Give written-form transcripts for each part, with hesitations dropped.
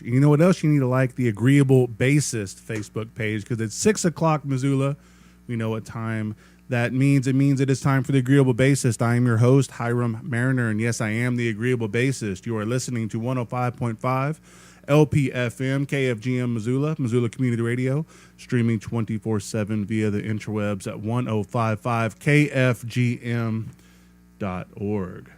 You know what else you need to like? The Agreeable Bassist Facebook page, because it's 6 o'clock Missoula. We know what time that means. It means it is time for the Agreeable Bassist. I am your host, Hiram Mariner, and yes, I am the Agreeable Bassist. You are listening to 105.5 LPFM, KFGM Missoula, Missoula Community Radio, streaming 24/7 via the interwebs at 1055kfgm.org.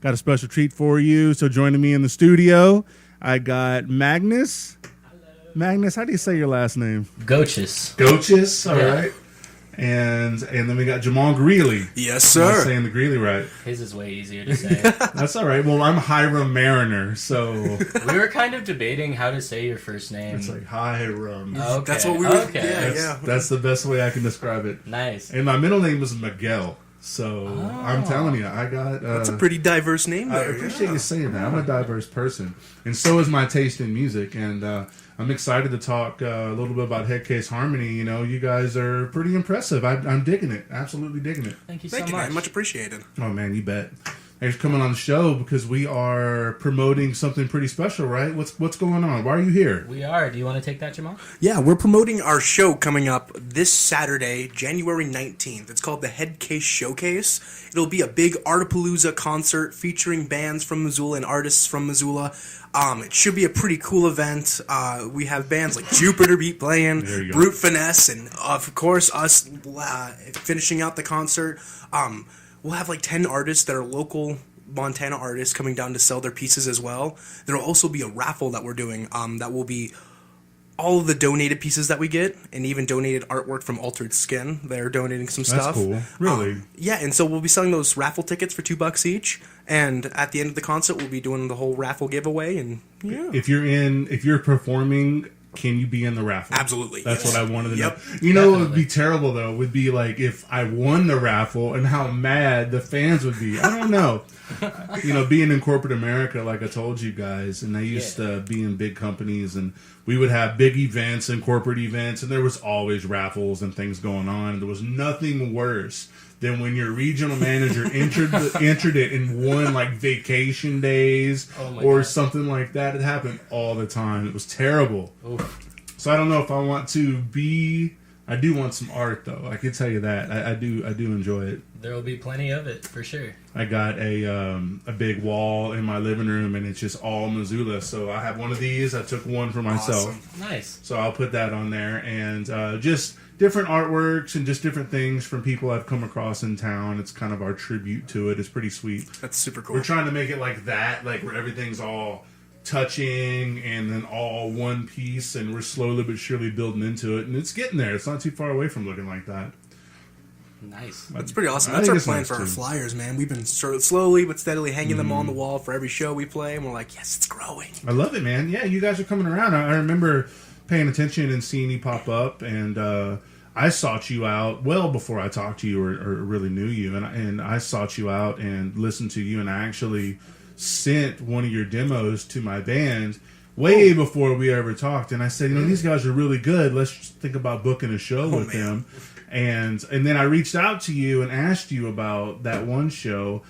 Got a special treat for you. So joining me in the studio, I got Magnus. Hello. Magnus, how do you say your last name? Gochis. Gochis, all right. And then we got Jamal Greeley. Yes, sir. I'm saying the Greeley right. His is way easier to say. That's all right. Well, I'm Hiram Mariner, so We were kind of debating how to say your first name. it's like Hiram. Okay. That's what we were. Okay. That's the best way I can describe it. Nice. And my middle name is Miguel. So I'm telling you, I got... That's a pretty diverse name I there. appreciate you saying that. I'm a diverse person. And so is my taste in music. And I'm excited to talk a little bit about Headcase Harmony. You know, you guys are pretty impressive. I'm digging it. Absolutely digging it. Thank you Thank so you, much. man. Much appreciated. Oh, man, you bet. Thanks for coming on the show because we are promoting something pretty special, right? What's going on? Why are you here? We are. Do you want to take that, Jamal? Yeah, we're promoting our show coming up this Saturday, January 19th. It's called the Headcase Showcase. It'll be a big Artapalooza concert featuring bands from Missoula and artists from Missoula. It should be a pretty cool event. We have bands like Jupiter Beat playing, Brute Finesse, and of course us finishing out the concert. We'll have like 10 artists that are local Montana artists coming down to sell their pieces as well. There will also be a raffle that we're doing that will be all of the donated pieces that we get, and even donated artwork from Altered Skin. They're donating some stuff. That's cool. Really? Yeah, and so we'll be selling those raffle tickets for $2 each, and at the end of the concert, we'll be doing the whole raffle giveaway. And yeah, If you're performing, can you be in the raffle? absolutely. That's yes. what I wanted to Yep. know. You know what would Definitely. be terrible, though, would be like if I won the raffle and how mad the fans would be. I don't know. You know, being in corporate America, like I told you guys, and I used to be in big companies, and we would have big events and corporate events, and there was always raffles and things going on. There was nothing worse than when your regional manager entered it and won like vacation days or God. something like that. It happened all the time. It was terrible. Oof. So I don't know if I want to be. I do want some art though. I can tell you that. I do enjoy it. There will be plenty of it, for sure. I got a big wall in my living room, and it's just all Missoula. So I have one of these. I took one for myself. Awesome. Nice. So I'll put that on there, and just different artworks and just different things from people I've come across in town. It's kind of our tribute to it. It's pretty sweet. That's super cool. We're trying to make it like that, like where everything's all touching and then all one piece, and we're slowly but surely building into it, and it's getting there. It's not too far away from looking like that. Nice. That's pretty awesome. I That's think our it's plan nice, for our too. flyers, man. We've been sort of slowly but steadily hanging them on the wall for every show we play, and we're like, yes, it's growing. I love it, man. Yeah, you guys are coming around. I remember paying attention and seeing you pop up, and I sought you out well before I talked to you or really knew you, and I sought you out and listened to you, and I actually sent one of your demos to my band way before we ever talked, and I said, you know, these guys are really good. Let's just think about booking a show with them. And then I reached out to you and asked you about that one show.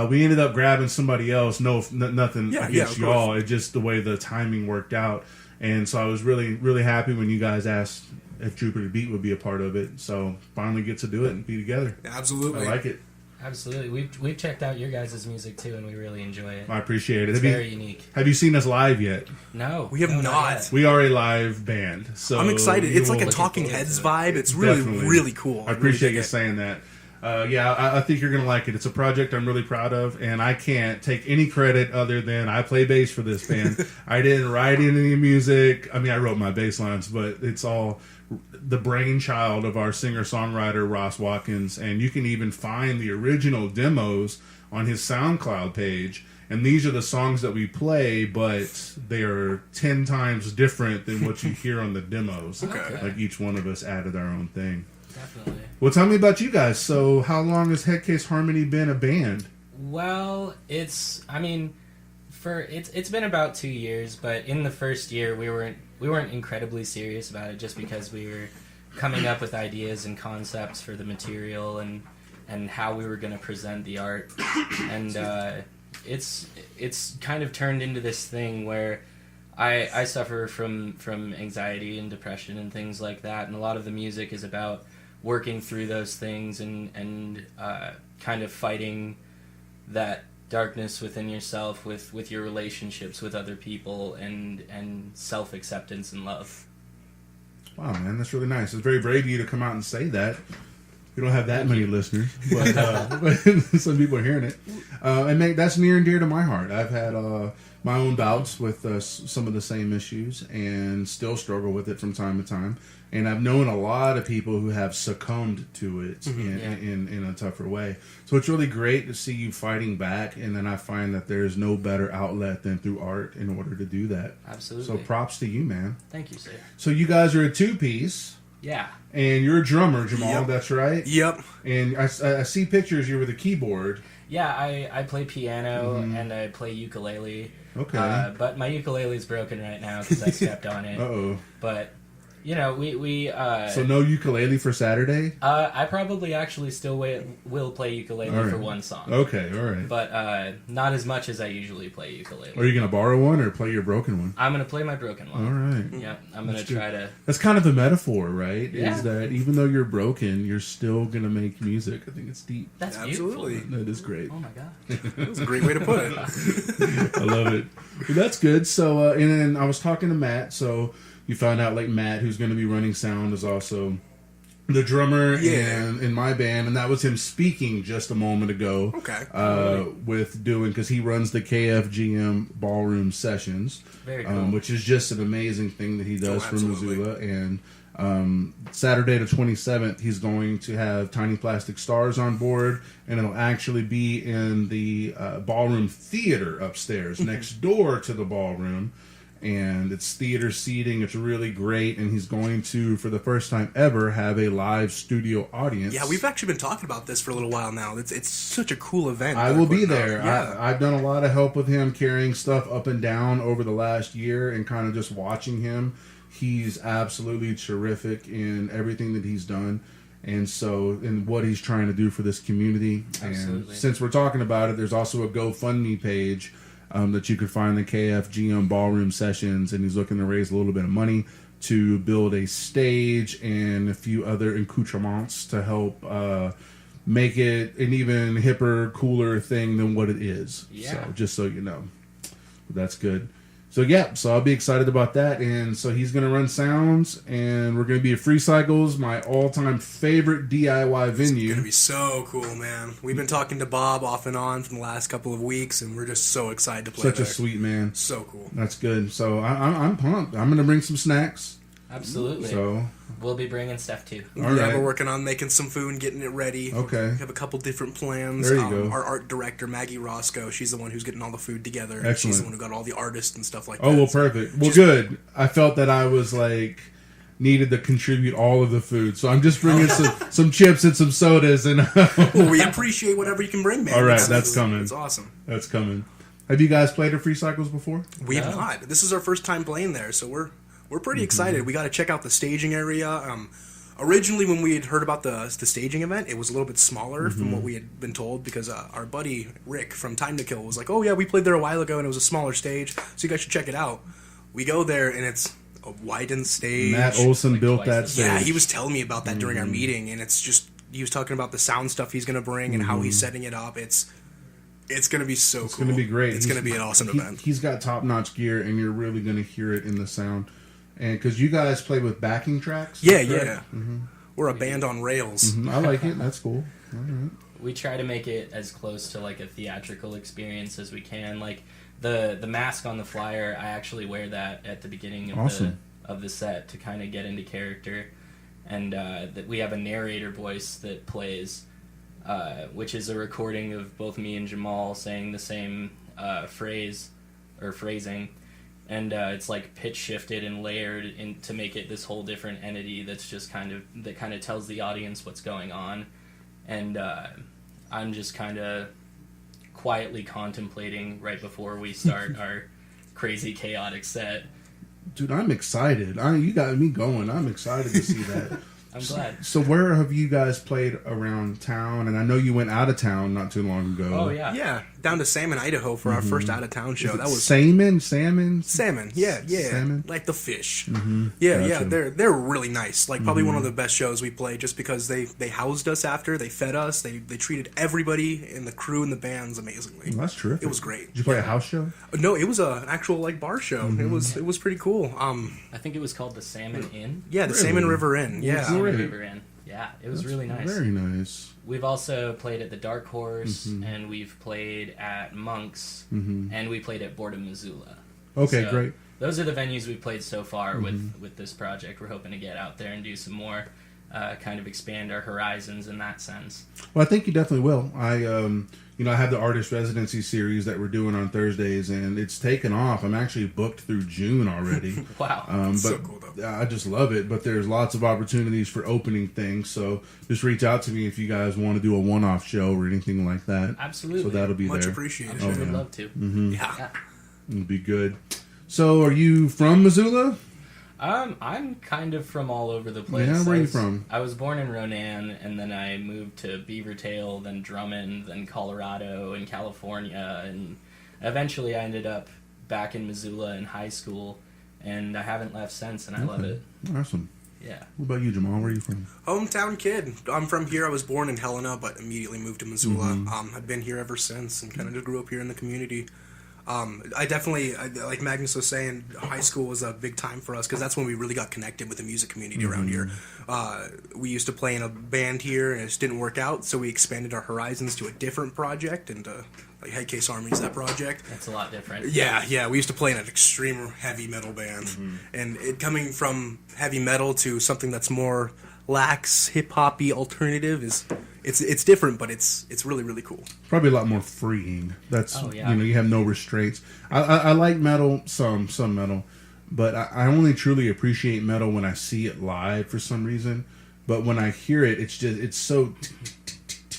We ended up grabbing somebody else. Nothing against you all. It's just the way the timing worked out. And so I was really, really happy when you guys asked if Jupiter Beat would be a part of it. So finally get to do it and be together. Absolutely. I like it. Absolutely. We've checked out your guys' music, too, and we really enjoy it. I appreciate it. It's very unique. Have you seen us live yet? No. We have No, not. yet. We are a live band. So I'm excited. It's like a Looking Talking forward Heads to it. vibe. It's really, Definitely. really cool. I appreciate really you dig it. saying that. I think you're going to like it. It's a project I'm really proud of, and I can't take any credit other than I play bass for this band. I didn't write any music. I mean, I wrote my bass lines, but it's all the brainchild of our singer-songwriter, Ross Watkins, and you can even find the original demos on his SoundCloud page. And these are the songs that we play, but they are 10 times different than what you hear on the demos. Okay. Like each one of us added our own thing. Definitely. Well, tell me about you guys. So, how long has Headcase Harmony been a band? Well, it's been about 2 years, but in the first year we weren't incredibly serious about it, just because we were coming up with ideas and concepts for the material and how we were going to present the art, and it's kind of turned into this thing where I suffer from anxiety and depression and things like that, and a lot of the music is about working through those things and kind of fighting that darkness within yourself with your relationships with other people and self-acceptance and love. Wow, man, that's really nice. It's very brave of you to come out and say that. We don't have that many listeners, but some people are hearing it. And that's near and dear to my heart. I've had my own bouts with some of the same issues and still struggle with it from time to time. And I've known a lot of people who have succumbed to it in a tougher way. So it's really great to see you fighting back. And then I find that there's no better outlet than through art in order to do that. Absolutely. So props to you, man. Thank you, sir. So you guys are a two-piece. Yeah. And you're a drummer, Jamal, Yep. That's right? Yep. And I see pictures you with a keyboard. Yeah, I play piano and I play ukulele. Okay. But my ukulele's broken right now because I stepped on it. Uh-oh. But, we So no ukulele for Saturday? I probably actually still will play ukulele for one song. Okay, all right. But not as much as I usually play ukulele. Are you going to borrow one or play your broken one? I'm going to play my broken one. All right. Yeah, I'm going to try to... That's kind of the metaphor, right? Yeah. Is that even though you're broken, you're still going to make music. I think it's deep. That's Absolutely. beautiful. That is great. Oh my god. That was a great way to put it. I love it. Well, that's good. So, and then I was talking to Matt, so you found out like Matt, who's going to be running sound, is also the drummer in my band, and that was him speaking just a moment ago. Okay. With doing, because he runs the KFGM Ballroom Sessions, Very cool. which is just an amazing thing that he does for absolutely. Missoula. And Saturday the 27th, he's going to have Tiny Plastic Stars on board, and it'll actually be in the ballroom theater upstairs, next door to the ballroom. And it's theater seating. It's really great. And he's going to, for the first time ever, have a live studio audience. Yeah, we've actually been talking about this for a little while now. It's such a cool event. I will be there. Yeah. I've done a lot of help with him carrying stuff up and down over the last year and kind of just watching him. He's absolutely terrific in everything that he's done. And so, in what he's trying to do for this community. Absolutely. And since we're talking about it, there's also a GoFundMe page that you could find the KFGM Ballroom Sessions, and he's looking to raise a little bit of money to build a stage and a few other accoutrements to help make it an even hipper, cooler thing than what it is. Yeah. So, just so you know. But that's good. So, yeah, so I'll be excited about that. And so he's going to run sounds, and we're going to be at Free Cycles, my all-time favorite DIY venue. It's going to be so cool, man. We've been talking to Bob off and on from the last couple of weeks, and we're just so excited to play Such there. a sweet man. So cool. That's good. So I'm pumped. I'm going to bring some snacks. Absolutely. So We'll be bringing stuff too. All right. We're working on making some food and getting it ready. Okay. We have a couple different plans. There you go. Our art director, Maggie Roscoe, she's the one who's getting all the food together. Excellent. She's the one who got all the artists and stuff like that. Oh, well, perfect. Well, good. I felt that I was like needed to contribute all of the food, so I'm just bringing some chips and some sodas. And Well, we appreciate whatever you can bring, man. All right, that's coming. It's awesome. That's coming. Have you guys played at Free Cycles before? We have No. not. This is our first time playing there, so we're pretty excited. We got to check out the staging area. Originally, when we had heard about the staging event, it was a little bit smaller from what we had been told because our buddy Rick from Time to Kill was like, "Oh yeah, we played there a while ago and it was a smaller stage, so you guys should check it out." We go there and it's a widened stage. Matt Olson Like built twice that as stage. Yeah, he was telling me about that during our meeting, and it's just he was talking about the sound stuff he's gonna bring and how he's setting it up. It's gonna be so cool. It's going to be great. It's gonna be an awesome event. He's got top-notch gear, and you're really going to hear it in the sound. And because you guys play with backing tracks? Yeah, correct? yeah. We're a band on rails. I like it. That's cool. All right. We try to make it as close to like a theatrical experience as we can. Like the mask on the flyer, I actually wear that at the beginning of Awesome. the set to kind of get into character. And that we have a narrator voice that plays, which is a recording of both me and Jamal saying the same phrase or phrasing. And it's like pitch shifted and layered to make it this whole different entity that's just kind of tells the audience what's going on. And I'm just kind of quietly contemplating right before we start our crazy chaotic set. Dude, I'm excited. You got me going. I'm excited to see that. I'm glad. So where have you guys played around town? And I know you went out of town not too long ago. Oh yeah. Yeah, down to Salmon, Idaho for our first out of town show. That was salmon. Yeah. Salmon? Like the fish. Gotcha. Yeah. They're really nice. Like probably one of the best shows we played, just because they housed us after, they fed us, they treated everybody in the crew and the bands amazingly. Well, that's terrific. It was great. Did you play a house show? No, it was an actual like bar show. It was pretty cool. I think it was called the Salmon Inn. Yeah, the Really? Salmon River Inn. Yeah. Great. Salmon River Inn. Yeah, it was really nice. Very nice. We've also played at the Dark Horse, and we've played at Monk's, and we played at Boredom Missoula. Okay, So great. Those are the venues we've played so far with this project. We're hoping to get out there and do some more, kind of expand our horizons in that sense. Well, I think you definitely will. I have the artist residency series that we're doing on Thursdays, and it's taken off. I'm actually booked through June already. Wow. But So cool, though. I just love it. But there's lots of opportunities for opening things. So just reach out to me if you guys want to do a one-off show or anything like that. Absolutely. So that'll be Much there. appreciated. I Oh, would yeah. love to. Yeah. It'll be good. So are you from Missoula? I'm kind of from all over the place. Yeah, where are you from? I was born in Ronan, and then I moved to Beavertail, then Drummond, then Colorado, and California, and eventually I ended up back in Missoula in high school, and I haven't left since, and I love it. Awesome. Yeah. What about you, Jamal? Where are you from? Hometown kid. I'm from here. I was born in Helena, but immediately moved to Missoula. Mm-hmm. I've been here ever since, and kind of just grew up here in the community. I definitely, like Magnus was saying, high school was a big time for us because that's when we really got connected with the music community around here. We used to play in a band here, and it just didn't work out, so we expanded our horizons to a different project, and like Headcase Harmony is that project. That's a lot different. Yeah, we used to play in an extreme heavy metal band, and it coming from heavy metal to something that's more lax, hip hoppy, alternative is it's different, but it's really really cool. Probably a lot more freeing. That's Oh, yeah. you have no restraints. I like metal, some metal, but I only truly appreciate metal when I see it live for some reason. But when I hear it, it's just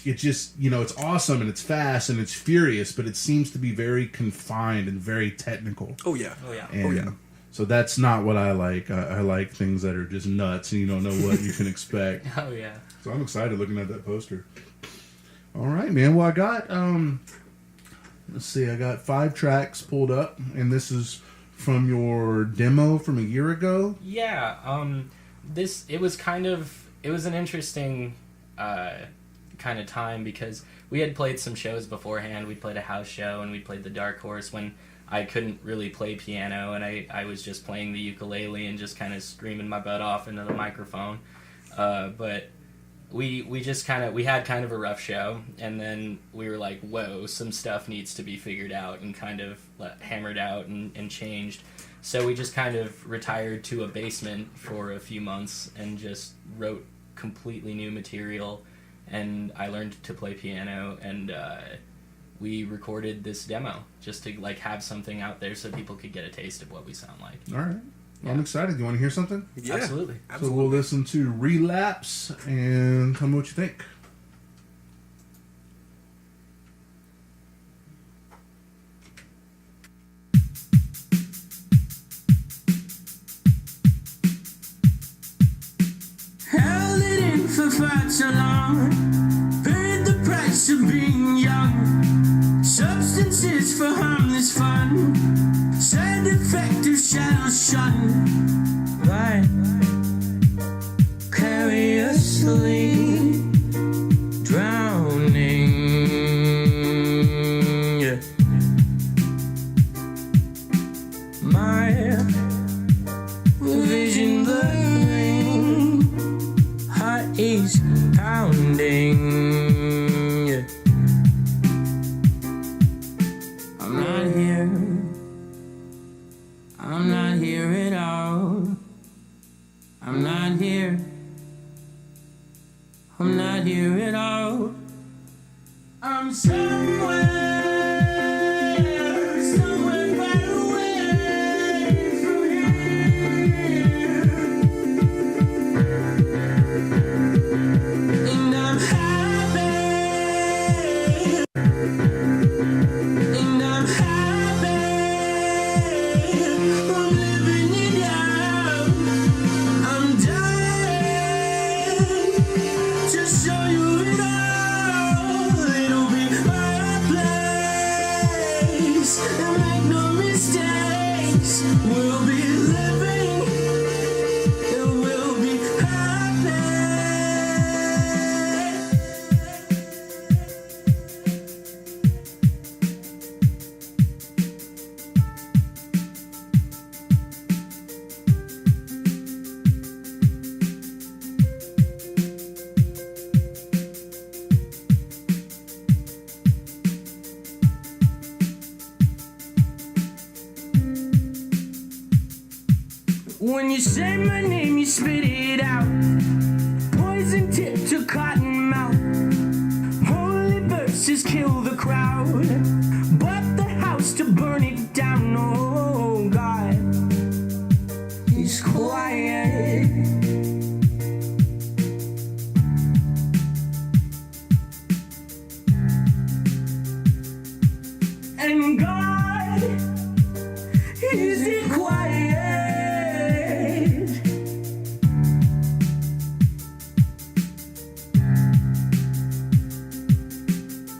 it's awesome and it's fast and it's furious, but it seems to be very confined and very technical. Oh yeah. And so that's not what I like. I like things that are just nuts and you don't know what you can expect. Oh, yeah. So I'm excited looking at that poster. All right, man. Well, I got let's see. I got 5 tracks pulled up, and this is from your demo from a year ago. Yeah, it was an interesting kind of time because we had played some shows beforehand. We played a house show and we played the Dark Horse when I couldn't really play piano, and I was just playing the ukulele and just kind of screaming my butt off into the microphone. But we had kind of a rough show, and then we were like, whoa, some stuff needs to be figured out and kind of hammered out and changed. So we just kind of retired to a basement for a few months and just wrote completely new material, and I learned to play piano, and we recorded this demo just to have something out there so people could get a taste of what we sound like. All right. Well, I'm excited. You want to hear something? Yeah, Absolutely. So we'll listen to Relapse and tell me what you think. Held it in for far too long. Paid the price of being young. Substances for harmless fun. Side effect of shadow shun. Right. Carelessly drowning. Yeah. My vision blurring. Heart is pounding. Yeah. I'm not here. I'm not here at all. I'm not here. I'm not here at all. I'm somewhere far away from here. And I'm happy. And I'm happy. I'm living it out. I'm dying to show you it all. It'll be fine. When you say my name, you spit it out. Poison tip to cotton mouth. Holy verses kill the crowd, but the house to burn it down. Oh God, He's quiet. And God, is it quiet?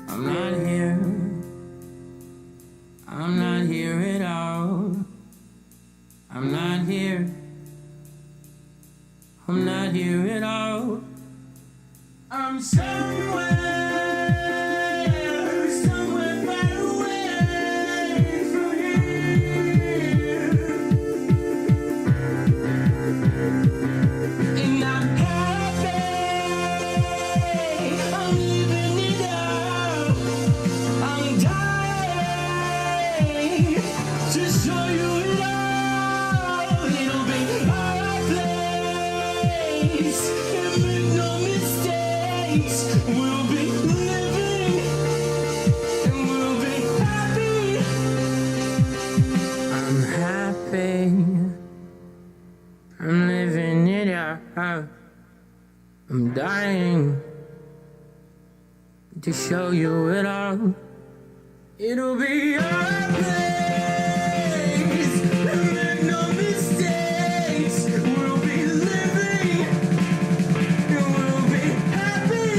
I'm not here. I'm not here at all. I'm not here. I'm not here at all. I'm somewhere. Somewhere far away from here. And I'm happy. I'm living it out. I'm dying to show you it all. It'll be our place. And make no mistakes. We'll be living and we'll be happy. I'm happy. I'm living it out. I'm dying to show you it all. It'll be our place. Make no mistakes. We'll be living and we'll be happy.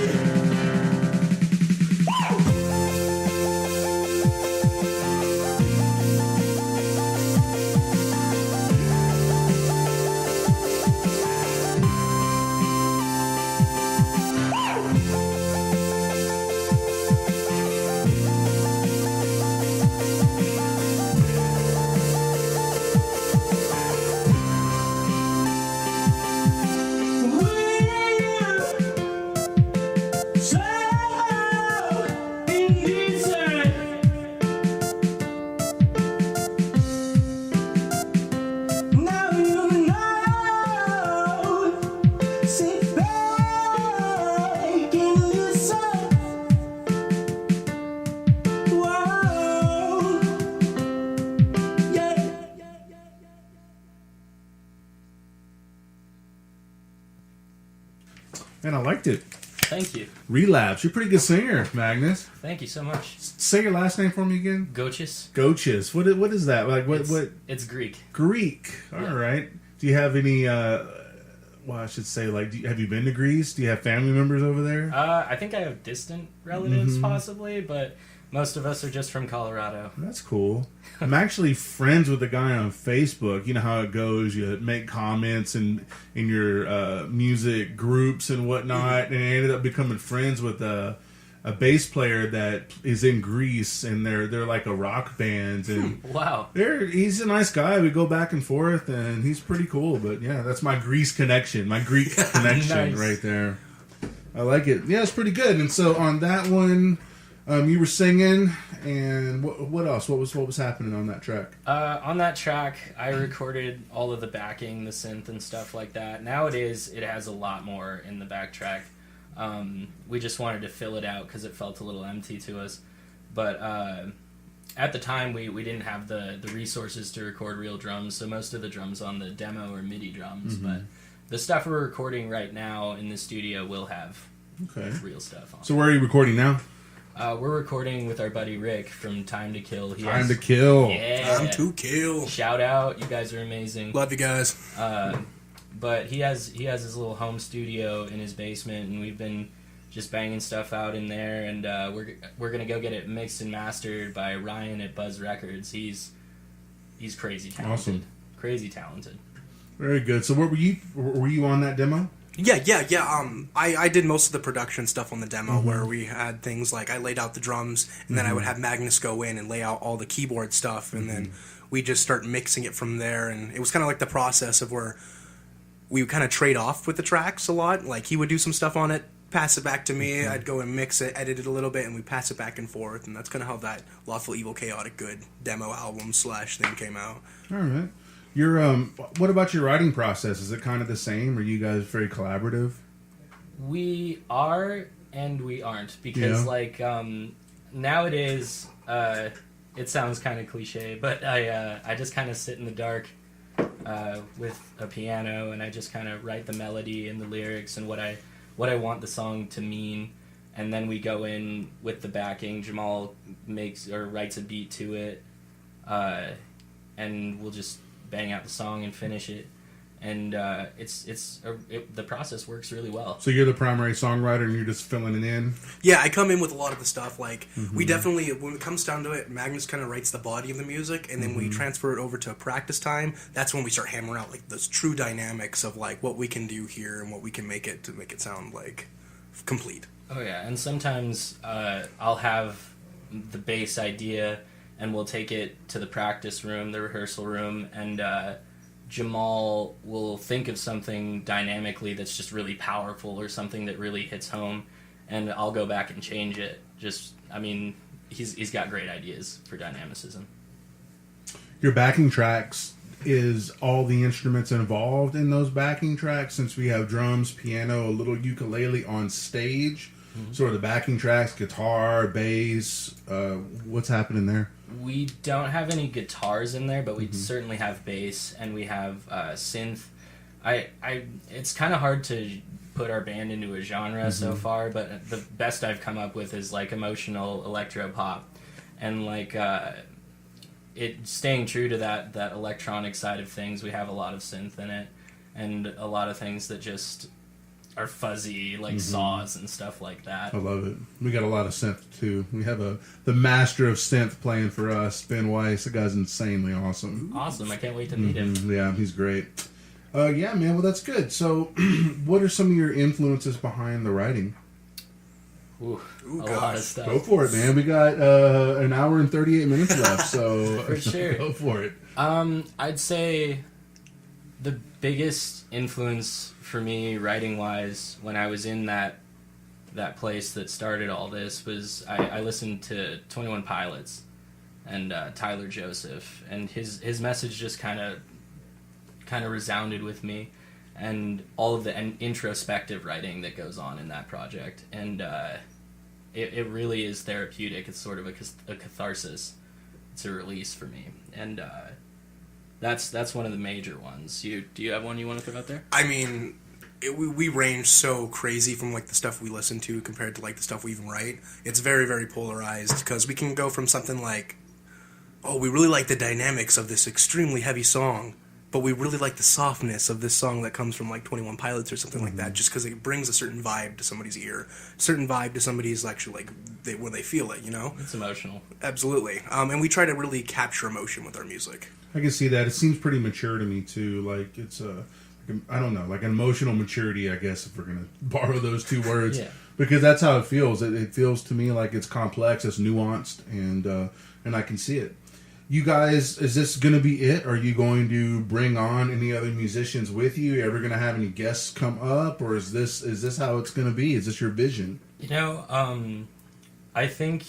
Man, I liked it. Thank you. Relapse. You're a pretty good singer, Magnus. Thank you so much. Say your last name for me again. Gochis. Gochis. What is that? Like what? It's Greek. Greek. All Yeah. right. Do you have any? Well, I should say, like, have you been to Greece? Do you have family members over there? I think I have distant relatives, possibly, but most of us are just from Colorado. That's cool. I'm actually friends with a guy on Facebook. You know how it goes. You make comments in your music groups and whatnot, and I ended up becoming friends with a bass player that is in Greece, and they're like a rock band, and Wow. he's a nice guy. We go back and forth, and he's pretty cool. But yeah, that's my Greece connection, my Greek connection Nice. right there. I like it. Yeah, it's pretty good. And so on that one, you were singing, and what else? What was happening on that track? On that track, I recorded all of the backing, the synth, and stuff like that. Nowadays, it has a lot more in the backtrack. We just wanted to fill it out because it felt a little empty to us. But at the time, we didn't have the resources to record real drums, so most of the drums on the demo are MIDI drums. But the stuff we're recording right now in the studio will have real stuff on it. So where are you recording now? We're recording with our buddy Rick from Time to Kill. Time to Kill. Yeah. Time to kill. Shout out. You guys are amazing. Love you guys. But he has his little home studio in his basement, and we've been just banging stuff out in there, and we're gonna go get it mixed and mastered by Ryan at Buzz Records. He's crazy talented. Awesome. Crazy talented. Very good. So where were you on that demo? Yeah. I did most of the production stuff on the demo where we had things like I laid out the drums, and then I would have Magnus go in and lay out all the keyboard stuff, and then we just start mixing it from there. And it was kind of like the process of where we would kind of trade off with the tracks a lot. Like he would do some stuff on it, pass it back to me, I'd go and mix it, edit it a little bit, and we pass it back and forth. And that's kind of how that Lawful Evil Chaotic Good demo album / thing came out. All right. Your what about your writing process? Is it kind of the same? Are you guys very collaborative? We are and we aren't, because nowadays it sounds kind of cliche, but I just kind of sit in the dark with a piano, and I just kind of write the melody and the lyrics and what I want the song to mean, and then we go in with the backing. Jamal makes or writes a beat to it, and we'll just bang out the song and finish it. And the process works really well. So you're the primary songwriter and you're just filling it in? Yeah, I come in with a lot of the stuff. Like, we definitely, when it comes down to it, Magnus kind of writes the body of the music, and then we transfer it over to practice time. That's when we start hammering out, like, those true dynamics of, like, what we can do here and what we can make it to make it sound, like, complete. Oh, yeah. And sometimes I'll have the bass idea, and we'll take it to the practice room, the rehearsal room, and Jamal will think of something dynamically that's just really powerful or something that really hits home, and I'll go back and change it. He's got great ideas for dynamicism. Your backing tracks, is all the instruments involved in those backing tracks? Since we have drums, piano, a little ukulele on stage, sort of the backing tracks, guitar, bass, what's happening there? We don't have any guitars in there, but we certainly have bass, and we have synth. It's kind of hard to put our band into a genre so far, but the best I've come up with is like emotional electro pop, and like it staying true to that electronic side of things. We have a lot of synth in it, and a lot of things that just are fuzzy, like saws and stuff like that. I love it. We got a lot of synth too. We have the master of synth playing for us, Ben Weiss. The guy's insanely awesome. Awesome! I can't wait to meet him. Yeah, he's great. Yeah, man. Well, that's good. So, what are some of your influences behind the writing? Ooh, a lot of stuff. Go for it, man. We got an hour and 38 minutes left, so for sure. Go for it. I'd say the biggest influence for me, writing-wise, when I was in that place that started all this, was I listened to 21 Pilots and Tyler Joseph, and his message just kind of resounded with me, and all of the introspective writing that goes on in that project, and it really is therapeutic. It's sort of a catharsis. It's a release for me, and that's one of the major ones. Do you have one you want to put out there? I mean, we range so crazy from like the stuff we listen to compared to like the stuff we even write. It's very, very polarized, because we can go from something like, oh, we really like the dynamics of this extremely heavy song, but we really like the softness of this song that comes from like 21 Pilots or something like that, just because it brings a certain vibe to somebody's ear, certain vibe to somebody's actually like when they feel it, you know? It's emotional. Absolutely. And we try to really capture emotion with our music. I can see that. It seems pretty mature to me too. Like it's I don't know, like an emotional maturity, I guess, if we're gonna borrow those two words, because that's how it feels. It feels to me like it's complex, it's nuanced, and I can see it. You guys, is this going to be it? Are you going to bring on any other musicians with you? Are you ever going to have any guests come up, or is this how it's going to be? Is this your vision? You know, I think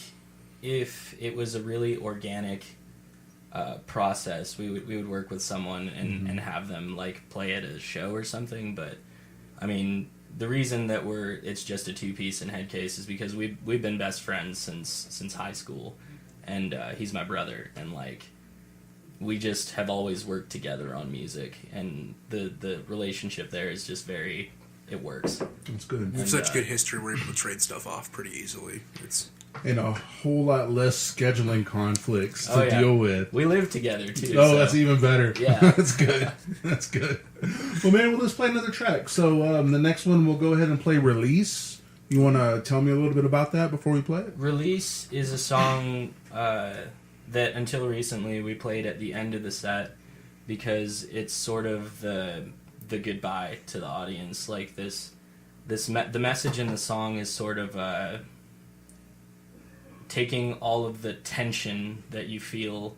if it was a really organic process, we would work with someone and have them like play at a show or something. But I mean, the reason that it's just a 2-piece in Headcase is because we've been best friends since high school. And he's my brother, and like we just have always worked together on music, and the relationship there is just it works. It's good. We have such good history, we're able to trade stuff off pretty easily. And a whole lot less scheduling conflicts to deal with. We live together too. Oh, so. That's even better. Yeah. That's good. That's good. Well, man, let's play another track. So the next one, we'll go ahead and play Release. You want to tell me a little bit about that before we play it? Release is a song that until recently we played at the end of the set, because it's sort of the goodbye to the audience. Like the message in the song is sort of taking all of the tension that you feel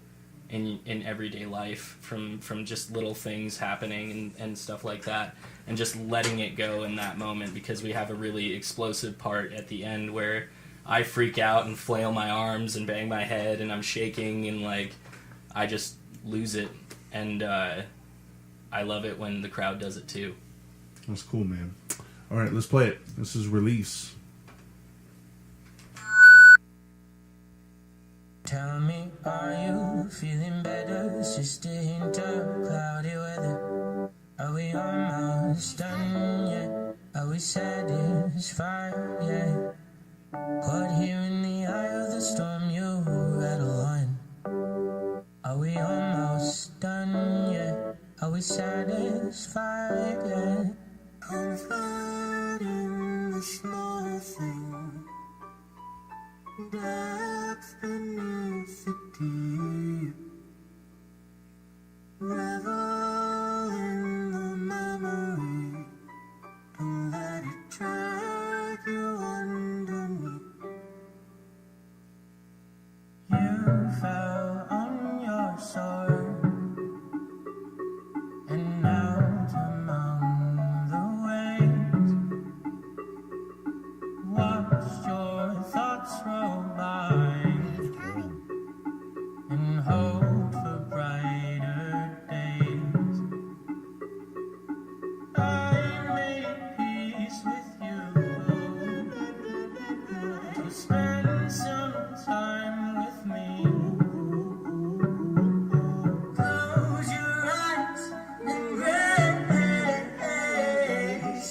in everyday life from just little things happening and stuff like that, and just letting it go in that moment, because we have a really explosive part at the end where I freak out and flail my arms and bang my head and I'm shaking and like I just lose it, and I love it when the crowd does it too. That's cool, man. All right, let's play it. This is Release. Tell me, are you feeling better? It's just a hint of cloudy weather. Are we almost done yet? Are we satisfied yet? Caught here in the eye of the storm, you rattle on. Are we almost done yet? Are we satisfied yet? Comfort in the small thing, depth beneath the deep. Revel in the memory, don't let it drag you underneath. You fell on your sword and out among the waves. Watched your thoughts roll by and hope for brighter days. I made peace with you to spend some time with me. Close your eyes and rest.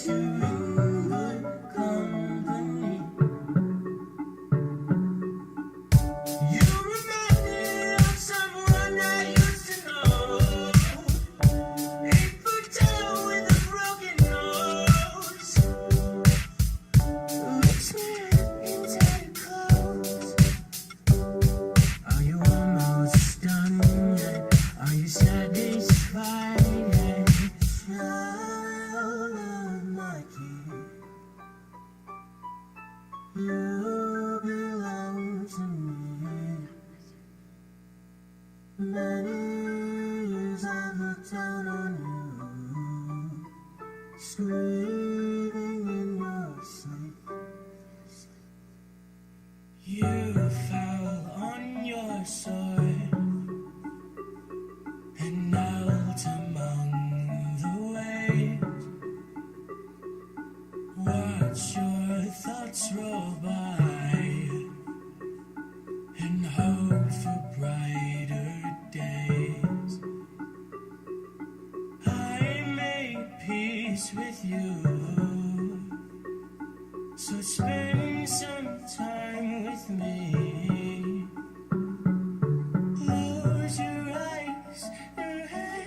You're in good company. You remind me of someone I used to know. 8-foot tall with a broken nose. Looks me inside clothes. Are you almost done yet? Are you satisfied yet? Child of my key, you belong to me. Many years I've looked out on you, sleeping in your sleep. You fell on your sword and knelt among the waves. Watch your thoughts roll by and hope for brighter days. I made peace with you, so spend some time with me. Close your eyes and rest.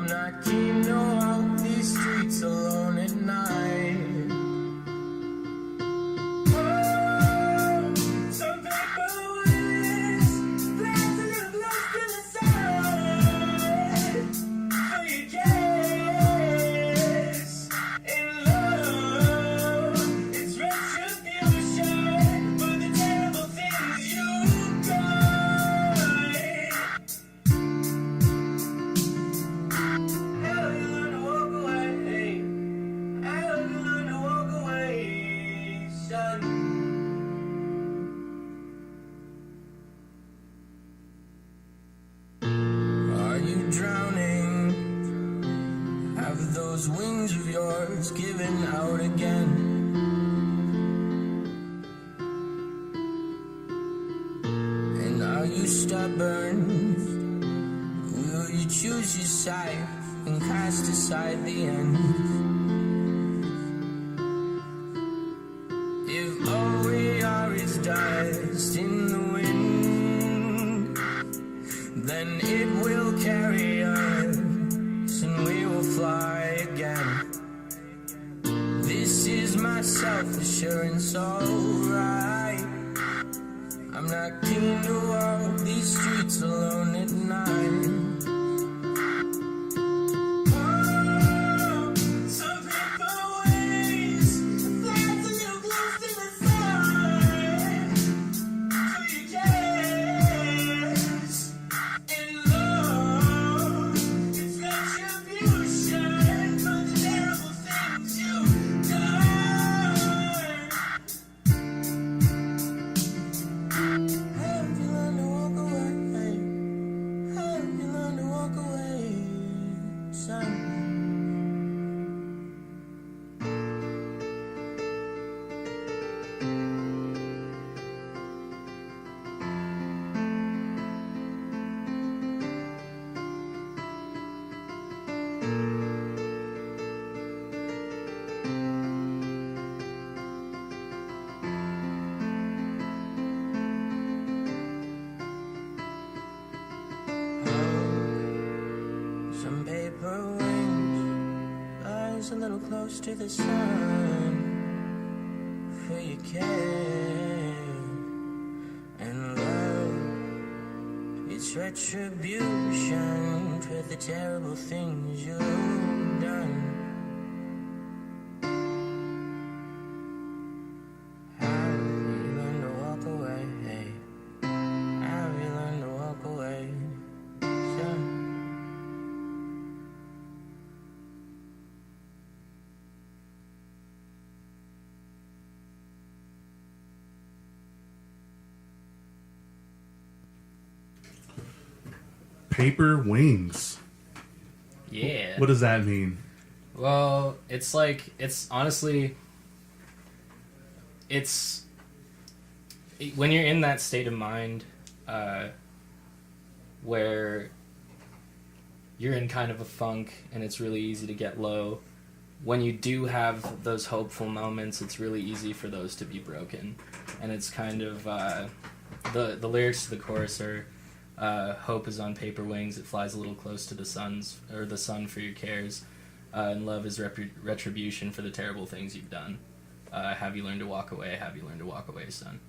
not keen to walk these streets alone at night. Oh, some people wish there's a little close to the side for your kiss. In love, it's retribution for the terrible things you've done. How you learn to walk away? How you learn to walk away, son? Are you drowning? Have those wings of yours given out again? And are you stubborn? Will you choose your side and cast aside the end? If all we are is dust in the wind, then it will carry us and we will fly again. This is my self-assurance, alright. I'm not keen to walk these streets alone at night. Oh, some people wish that's a little close to the sun for your kiss. In love, it's retribution for the terrible things you've done. How you learn to walk away? How you learn to walk away, son? Some paper wings flies a little close to the sun for your care and love. It's retribution for the terrible things you've done. How you learn to walk away? How you learn to walk away, son? Paper wings. Yeah. What does that mean? Well, it's like, it's honestly, when you're in that state of mind, where you're in kind of a funk and it's really easy to get low, when you do have those hopeful moments, it's really easy for those to be broken. And it's kind of, the lyrics to the chorus are, hope is on paper wings, it flies a little close to the sun for your cares, and love is retribution for the terrible things you've done. Have you learned to walk away? Have you learned to walk away, son?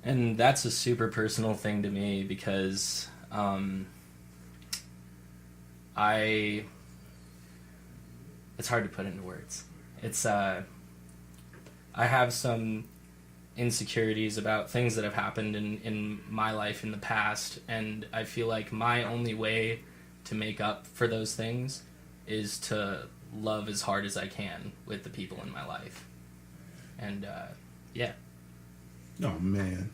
And that's a super personal thing to me because it's hard to put into words. It's I have some insecurities about things that have happened in my life in the past, and I feel like my only way to make up for those things is to love as hard as I can with the people in my life. And yeah. Oh man.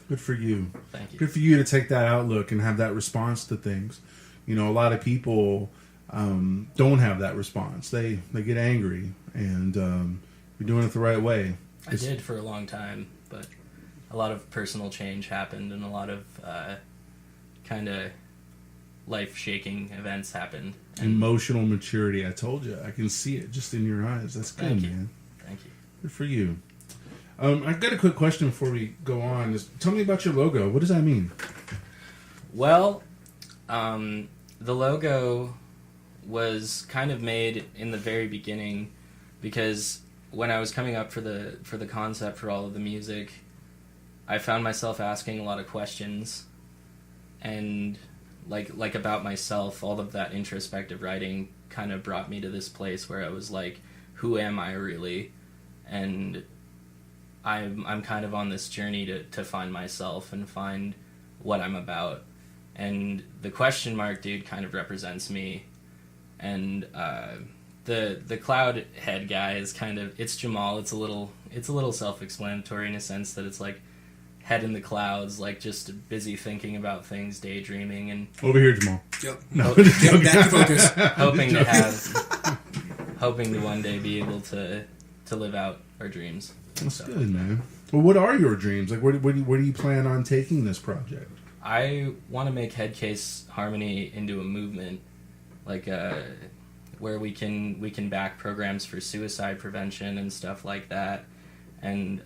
Good for you. Thank you. Good for you to take that outlook and have that response to things. You know, a lot of people don't have that response. They get angry, and you're doing it the right way. I did for a long time, but a lot of personal change happened, and a lot of kind of life-shaking events happened. And Emotional maturity. I told you. I can see it just in your eyes. That's good, Thank you. man. Thank you. Good for you. I've got a quick question before we go on. Tell me about your logo. What does that mean? Well, the logo was kind of made in the very beginning because when I was coming up for the concept for all of the music, I found myself asking a lot of questions, and like about myself. All of that introspective writing kind of brought me to this place where I was like, who am I really? And I'm kind of on this journey to find myself and find what I'm about. And the question mark dude kind of represents me. And the cloud head guy is kind of, it's Jamal. It's a little self-explanatory in a sense that it's like head in the clouds, like just busy thinking about things, daydreaming, and over here, Jamal. Yep. No, Getting back to focus. hoping to one day be able to live out our dreams. That's good, man. Well, what are your dreams? Like, where do you plan on taking this project? I want to make Headcase Harmony into a movement, like where we can back programs for suicide prevention and stuff like that, and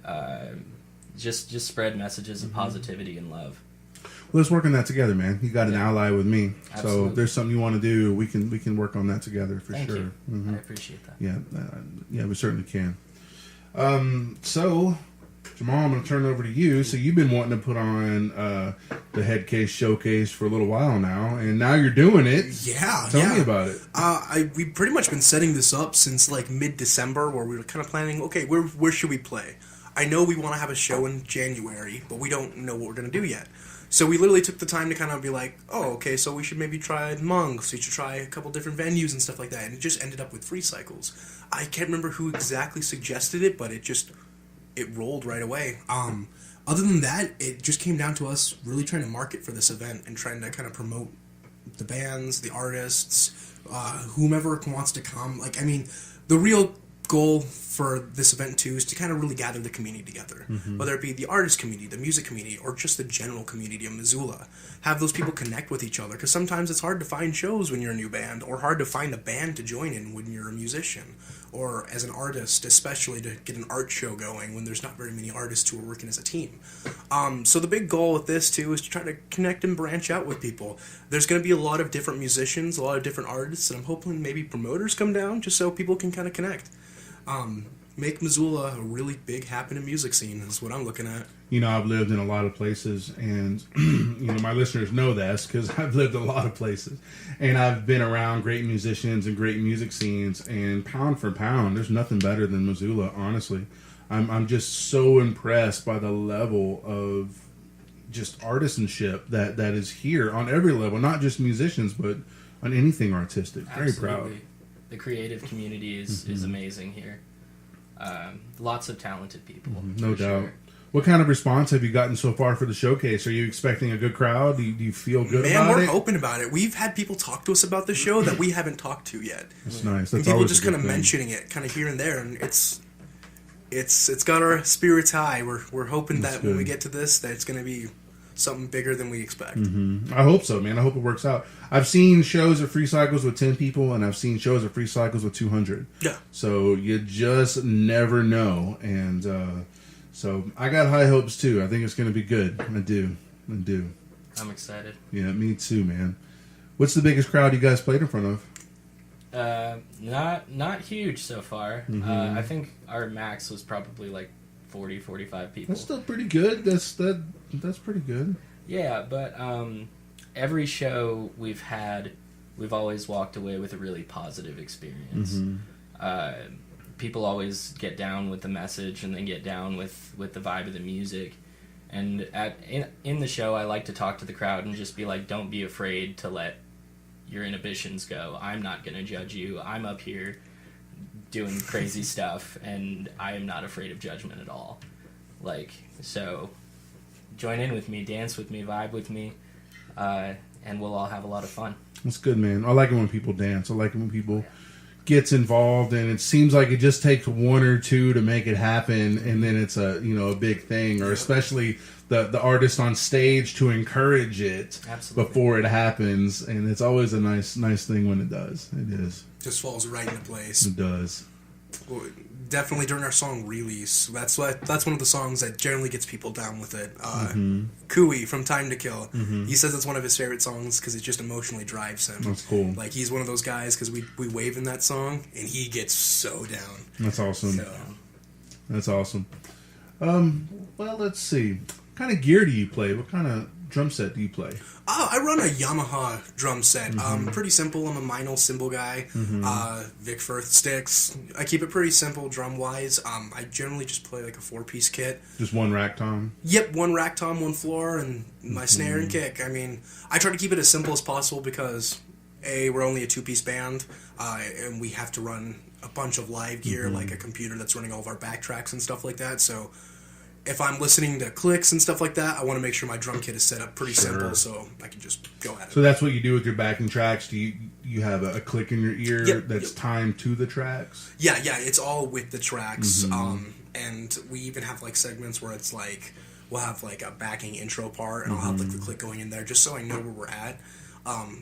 just spread messages of positivity and love. Well, let's work on that together, man. You got an ally with me. Absolutely. So if there's something you want to do, we can work on that together for Thank sure. you. Mm-hmm. I appreciate that. Yeah, we certainly can. So, Jamal, I'm going to turn it over to you. So you've been wanting to put on the Headcase Showcase for a little while now, and now you're doing it. Yeah. Tell me about it. We've pretty much been setting this up since like mid-December, where we were kind of planning, okay, where should we play? I know we want to have a show in January, but we don't know what we're going to do yet. So we literally took the time to kind of be like, oh, okay, so we should maybe try Monks, we should try a couple different venues and stuff like that, and it just ended up with Free Cycles. I can't remember who exactly suggested it, but it rolled right away. Other than that, it just came down to us really trying to market for this event and trying to kind of promote the bands, the artists, whomever wants to come. Like, I mean, the real goal for this event too is to kind of really gather the community together, whether it be the artist community, the music community, or just the general community of Missoula. Have those people connect with each other, because sometimes it's hard to find shows when you're a new band, or hard to find a band to join in when you're a musician, or as an artist, especially to get an art show going when there's not very many artists who are working as a team. So the big goal with this too is to try to connect and branch out with people. There's going to be a lot of different musicians, a lot of different artists, and I'm hoping maybe promoters come down just so people can kind of connect. Make Missoula a really big happening music scene is what I'm looking at. You know, I've lived in a lot of places, and you know, my listeners know this because I've lived a lot of places, and I've been around great musicians and great music scenes, and pound for pound, there's nothing better than Missoula, honestly. I'm just so impressed by the level of just artisanship that is here on every level, not just musicians, but on anything artistic. Very proud. The creative community is amazing here. Lots of talented people. No doubt. Sure. What kind of response have you gotten so far for the showcase? Are you expecting a good crowd? Do you feel good about it? Man, we're hoping about it. We've had people talk to us about the show that we haven't talked to yet. That's nice. That's and people always just a good kind of thing. mentioning it, kind of here and there, and it's got our spirits high. We're hoping That's that when we good. get to this, that it's going to be something bigger than we expect. I hope so, man. I hope it works out. I've seen shows at Free Cycles with 10 people, and I've seen shows at Free Cycles with 200. Yeah. So you just never know. And so I got high hopes, too. I think it's going to be good. I do. I'm excited. Yeah, me too, man. What's the biggest crowd you guys played in front of? Not huge so far. I think our max was probably like 40, 45 people. That's still pretty good. That's pretty good. Yeah, but every show we've had, we've always walked away with a really positive experience. People always get down with the message, and they get down with the vibe of the music. And in the show, I like to talk to the crowd and just be like, don't be afraid to let your inhibitions go. I'm not going to judge you. I'm up here doing crazy stuff, and I am not afraid of judgment at all. Like, so join in with me, dance with me, vibe with me, and we'll all have a lot of fun. That's good, man. I like it when people dance. I like it when people gets involved, and it seems like it just takes one or two to make it happen, and then it's a big thing, or especially the artist on stage to encourage it. Absolutely. Before it happens, and it's always a nice thing when it does. It is. Just falls right into place. It does. Definitely during our song Release. That's one of the songs that generally gets people down with it. Cooey from Time to Kill. He says it's one of his favorite songs because it just emotionally drives him. That's cool. Like, he's one of those guys because we wave in that song and he gets so down. That's awesome. So, That's awesome. Well, let's see. What kind of gear do you play? What kind of drum set do you play? I run a Yamaha drum set. Pretty simple. I'm a Meinl cymbal guy. Vic Firth sticks. I keep it pretty simple drum-wise. I generally just play like a 4-piece kit. Just one rack tom? Yep, one rack tom, one floor, and my snare and kick. I mean, I try to keep it as simple as possible because, A, we're only a 2-piece band, and we have to run a bunch of live gear, like a computer that's running all of our backtracks and stuff like that, so if I'm listening to clicks and stuff like that, I want to make sure my drum kit is set up pretty simple so I can just go at it. So that's what you do with your backing tracks? Do you have a click in your ear that's timed to the tracks? Yeah, it's all with the tracks. And we even have like segments where it's like we'll have like a backing intro part and I'll have like the click going in there just so I know where we're at.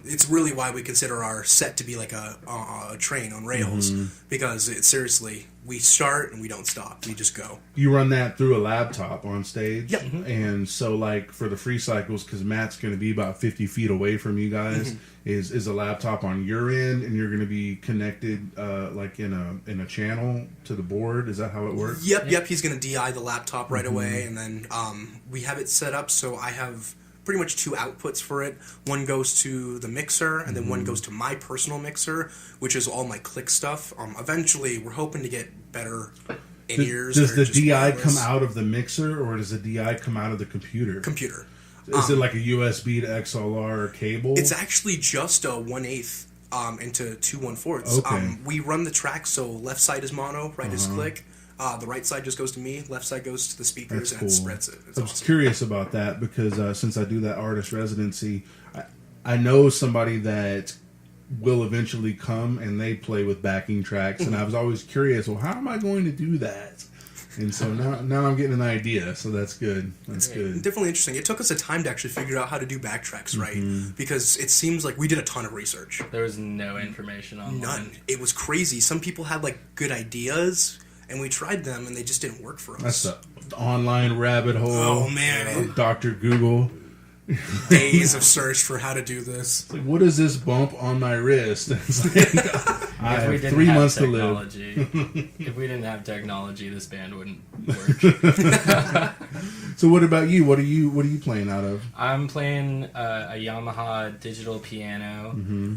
It's really why we consider our set to be like a train on rails because seriously, we start and we don't stop. We just go. You run that through a laptop on stage? Yep. And so, like, for the free cycles, because Matt's going to be about 50 feet away from you guys, is a laptop on your end and you're going to be connected like in a channel to the board? Is that how it works? Yep. He's going to DI the laptop right away, and then we have it set up so I have pretty much 2 outputs for it. One goes to the mixer, and then one goes to my personal mixer, which is all my click stuff. Eventually, we're hoping to get better in-ears. Does the DI come out of the mixer, or does the DI come out of the computer? Computer. Is it like a USB to XLR cable? It's actually just a 1/8 into 2 1/4. Okay. We run the track so left side is mono, right is click. The right side just goes to me, left side goes to the speakers, and it spreads it. It's I was awesome. curious about that because since I do that artist residency, I know somebody that will eventually come and they play with backing tracks, and I was always curious, well, how am I going to do that? And so now I'm getting an idea, so that's good. That's good. Definitely interesting. It took us a time to actually figure out how to do backtracks right, because it seems like we did a ton of research. There was no information online. None. It was crazy. Some people had like good ideas, and we tried them, and they just didn't work for us. That's the online rabbit hole. Oh, man. Dr. Google. Days of search for how to do this. It's like, what is this bump on my wrist? It's like, I If we have didn't 3 have months to live. technology, if we didn't have technology, this band wouldn't work. So what about you? What are you playing out of? I'm playing a Yamaha digital piano.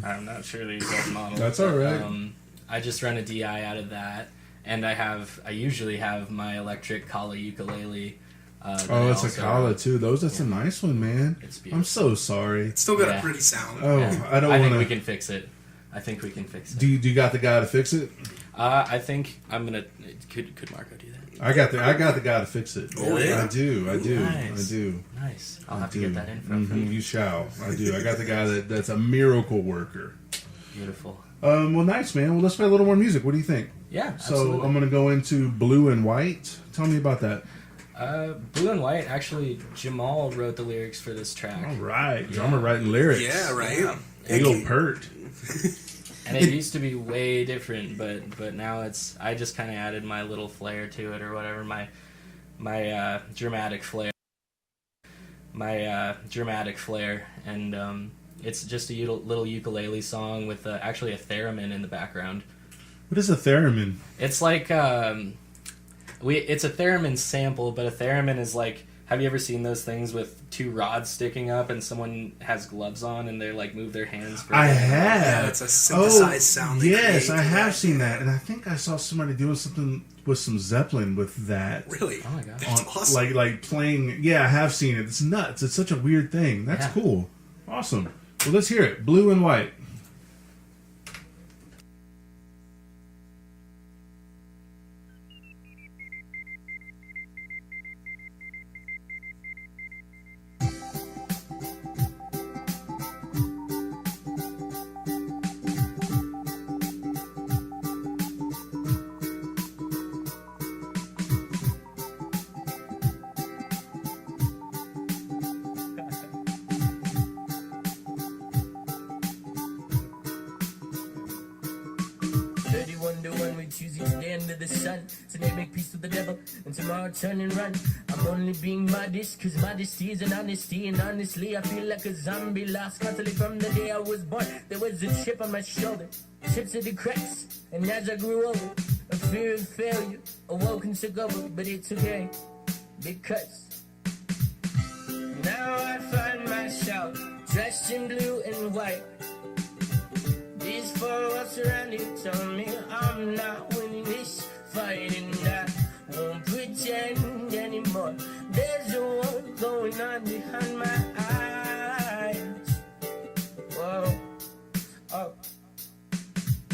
I'm not sure the exact model. That's all right. I just run a DI out of that, and I usually have my electric Kala ukulele. It's a Kala too. That's a nice one, man. It's beautiful. I'm so sorry. It's still got a pretty sound. Oh, Yeah. I don't I want think we to. can fix it. I think we can fix it. Do you got the guy to fix it? I think I'm gonna. Could Marco do that? I got the guy to fix it. Oh, yeah? I do. Nice. I do. Nice. I'll have I to do. get that info from you. You shall. I do. I got the guy that's a miracle worker. Beautiful. Well, nice, man. Well, let's play a little more music. What do you think? Yeah. So Absolutely. I'm going to go into Blue and White. Tell me about that. Blue and White. Actually, Jamal wrote the lyrics for this track. All right. Drummer writing lyrics. Yeah, right? Yeah. Big old pert. And it used to be way different, but now it's. I just kind of added my little flair to it or whatever. My dramatic flair. Dramatic flair, and it's just a little ukulele song with actually a theremin in the background. What is a theremin? It's like it's a theremin sample, but a theremin is like. Have you ever seen those things with 2 rods sticking up and someone has gloves on and they like move their hands? For I the- have. Yeah, it's a synthesized sound. They Yes, create I to have that. seen that, and I think I saw somebody doing something with some Zeppelin with that. Really? Oh my god. That's awesome. Like playing. Yeah, I have seen it. It's nuts. It's such a weird thing. That's Yeah. cool. Awesome. Well, let's hear it. Blue and White. under the sun. Today make peace with the devil, and tomorrow turn and run. I'm only being modest, cause modesty is an honesty. And honestly, I feel like a zombie lost constantly from the day I was born. There was a chip on my shoulder, chips at the cracks. And as I grew older, a fear of failure awoke and took over. But it's okay, because now I find myself dressed in blue and white. These four walls around you tell me I'm not winning this fight, and I won't pretend anymore. There's a war going on behind my eyes. Whoa, oh.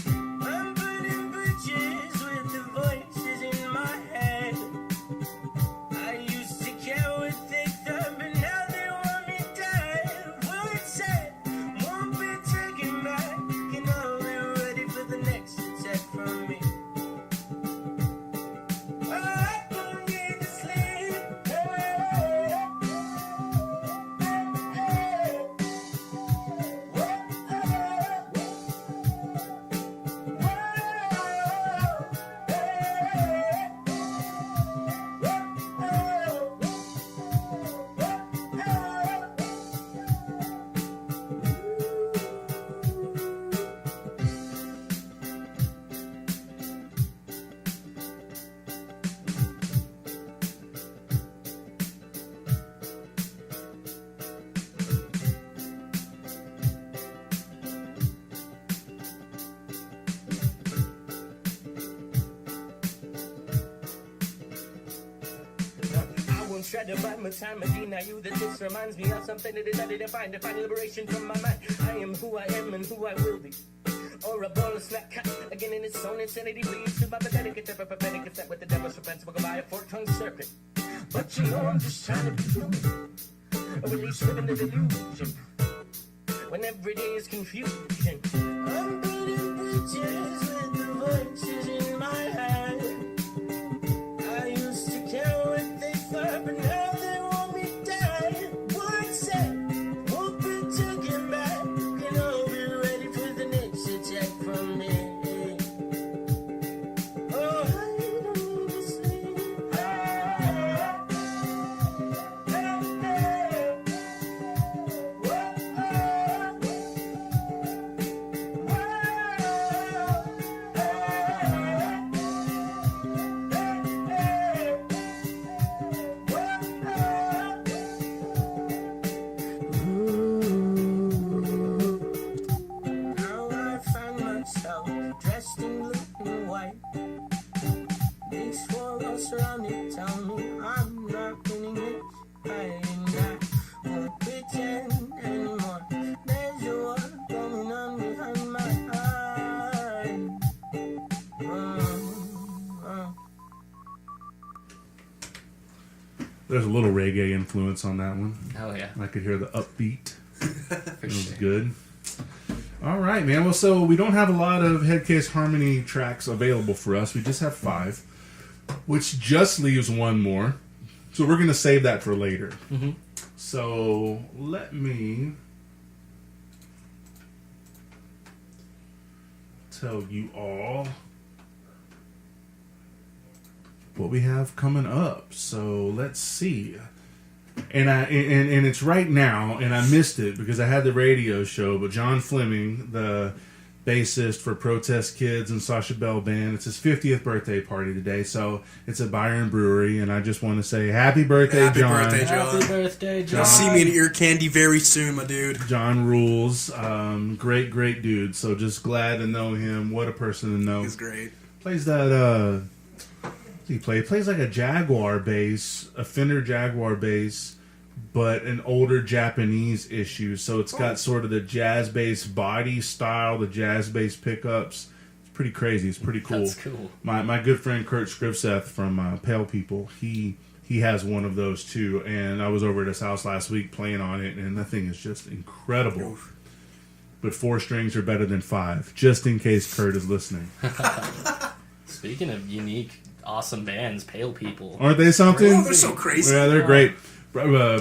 I'm burning bridges with the voices in my head. I used to care what they thought, but now they want me dead. Words said won't be taken back, and I'll be ready for the next attack from me. Oh, I don't need to sleep. Try to buy my time and deny you that this reminds me of something that is undefined. To find liberation from my mind. I am who I am and who I will be. Or a ball of snack cut again in its own insanity. Leads to my pathetic attempt, pathetic effect with the devil's repentance. By a fork-tongued serpent. But you know I'm just trying to be human. Or at least living the delusion. When every day is confusion. I'm building bridges with the voices in my head. I used to care what they thought, but now they want me dead. Words said won't be taken back, and I'll be ready for the next attack from me. Oh, I don't need to sleep. Now I find myself dressed in blue and white. These four walls around me tell me I'm not winning this fight, and I won't pretend anymore. There's a war going on behind my eyes. There's a little reggae influence on that one. Oh yeah, I could hear the upbeat. for It was sure. good. All right, man. Well, so we don't have a lot of Headcase Harmony tracks available for us. We just have 5, which just leaves one more. So we're going to save that for later. Mhm. So let me tell you all what we have coming up. So let's see. And it's right now, and I missed it because I had the radio show. But John Fleming, the bassist for Protest Kids and Sasha Bell Band, it's his 50th birthday party today. So it's at Byron Brewery, and I just want to say happy birthday, Happy John. birthday, John. Happy birthday, John. You'll see me in ear candy very soon, my dude. John rules. Great dude. So just glad to know him. What a person to know. He's great. Plays that he plays like a Jaguar bass, a Fender Jaguar bass, but an older Japanese issue. So it's got sort of the jazz bass body style, the jazz bass pickups. It's pretty crazy. It's pretty cool. That's cool. My good friend Kurt Scrivseth from Pale People, he has one of those too. And I was over at his house last week playing on it, and that thing is just incredible. But 4 strings are better than 5, just in case Kurt is listening. Speaking of unique, awesome bands, Pale People. Aren't they something? Oh, they're so crazy. Yeah, they're great.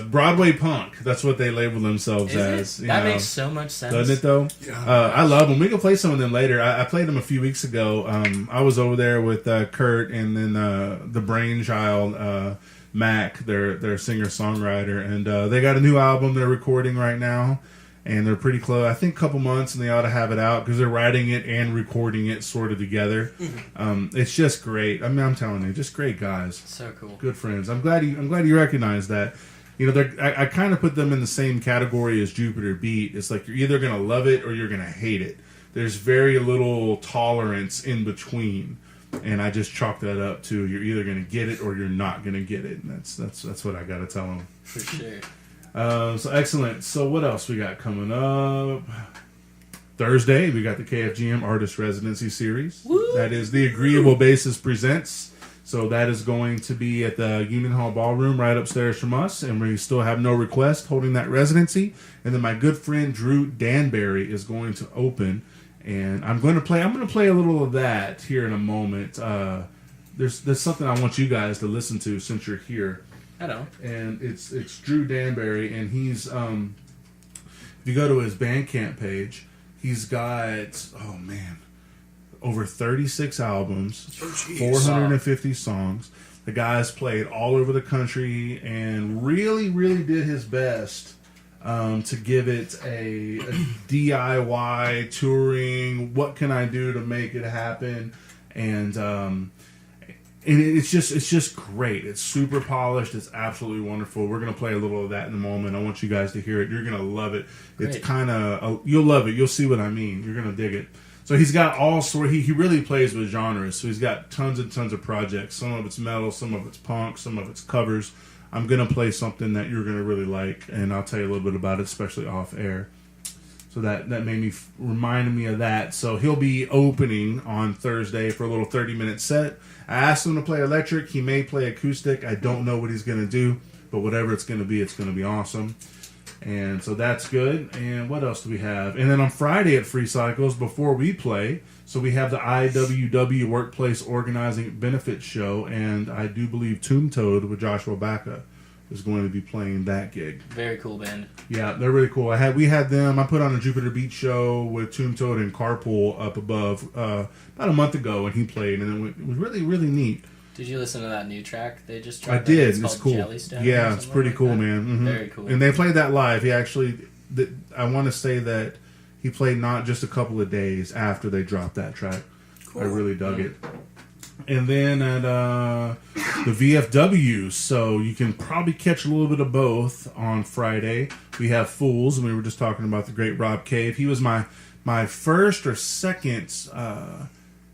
Broadway punk. That's what they label themselves as. That makes so much sense. Doesn't it, though? Yeah. I love them. We can play some of them later. I played them a few weeks ago. I was over there with Kurt and then the Brainchild, Mac, their singer-songwriter. And they got a new album they're recording right now. And they're pretty close. I think a couple months, and they ought to have it out because they're writing it and recording it sort of together. Mm-hmm. It's just great. I mean, I'm telling you, just great guys. So cool. Good friends. I'm glad you recognize that. You know, I kind of put them in the same category as Jupiter Beat. It's like you're either gonna love it or you're gonna hate it. There's very little tolerance in between, and I just chalk that up to you're either gonna get it or you're not gonna get it. And that's what I gotta tell them. For sure. So excellent. So what else we got coming up? Thursday, we got the KFGM Artist Residency Series. Woo! That is the Agreeable Bassist Presents. So that is going to be at the Union Hall Ballroom right upstairs from us, and we still have no request holding that residency. And then my good friend Drew Danbury is going to open, and I'm going to play a little of that here in a moment. There's something I want you guys to listen to since you're here. I know. And it's Drew Danbury, and he's if you go to his Bandcamp page, he's got over 36 albums, 450 songs. The guy's played all over the country and really, really did his best to give it a DIY touring. What can I do to make it happen? And it's just great. It's super polished. It's absolutely wonderful. We're going to play a little of that in a moment. I want you guys to hear it. You're going to love it. Great. It's kind of... you'll love it. You'll see what I mean. You're going to dig it. So he's got all sort... He really plays with genres. So he's got tons and tons of projects. Some of it's metal. Some of it's punk. Some of it's covers. I'm going to play something that you're going to really like. And I'll tell you a little bit about it, especially off air. So that made me... reminded me of that. So he'll be opening on Thursday for a little 30-minute set. I asked him to play electric. He may play acoustic. I don't know what he's going to do, but whatever it's going to be awesome. And so that's good. And what else do we have? And then on Friday at Free Cycles, before we play, so we have the IWW Workplace Organizing Benefit Show, and I do believe Tomb Toad with Joshua Baca is going to be playing that gig. Very cool band. Yeah, they're really cool. We had them. I put on a Jupiter Beach show with Tomb Toad and Carpool up above about a month ago, and he played, and it was really, really neat. Did you listen to that new track they just dropped? I did. It's cool. Jellystone Yeah, it's pretty cool, man. Mm-hmm. Very cool. And they played that live. He actually, I want to say that he played not just a couple of days after they dropped that track. Cool. I really dug it. And then at the VFW, so you can probably catch a little bit of both on Friday. We have Fools, and we were just talking about the great Rob Cave. He was my first or second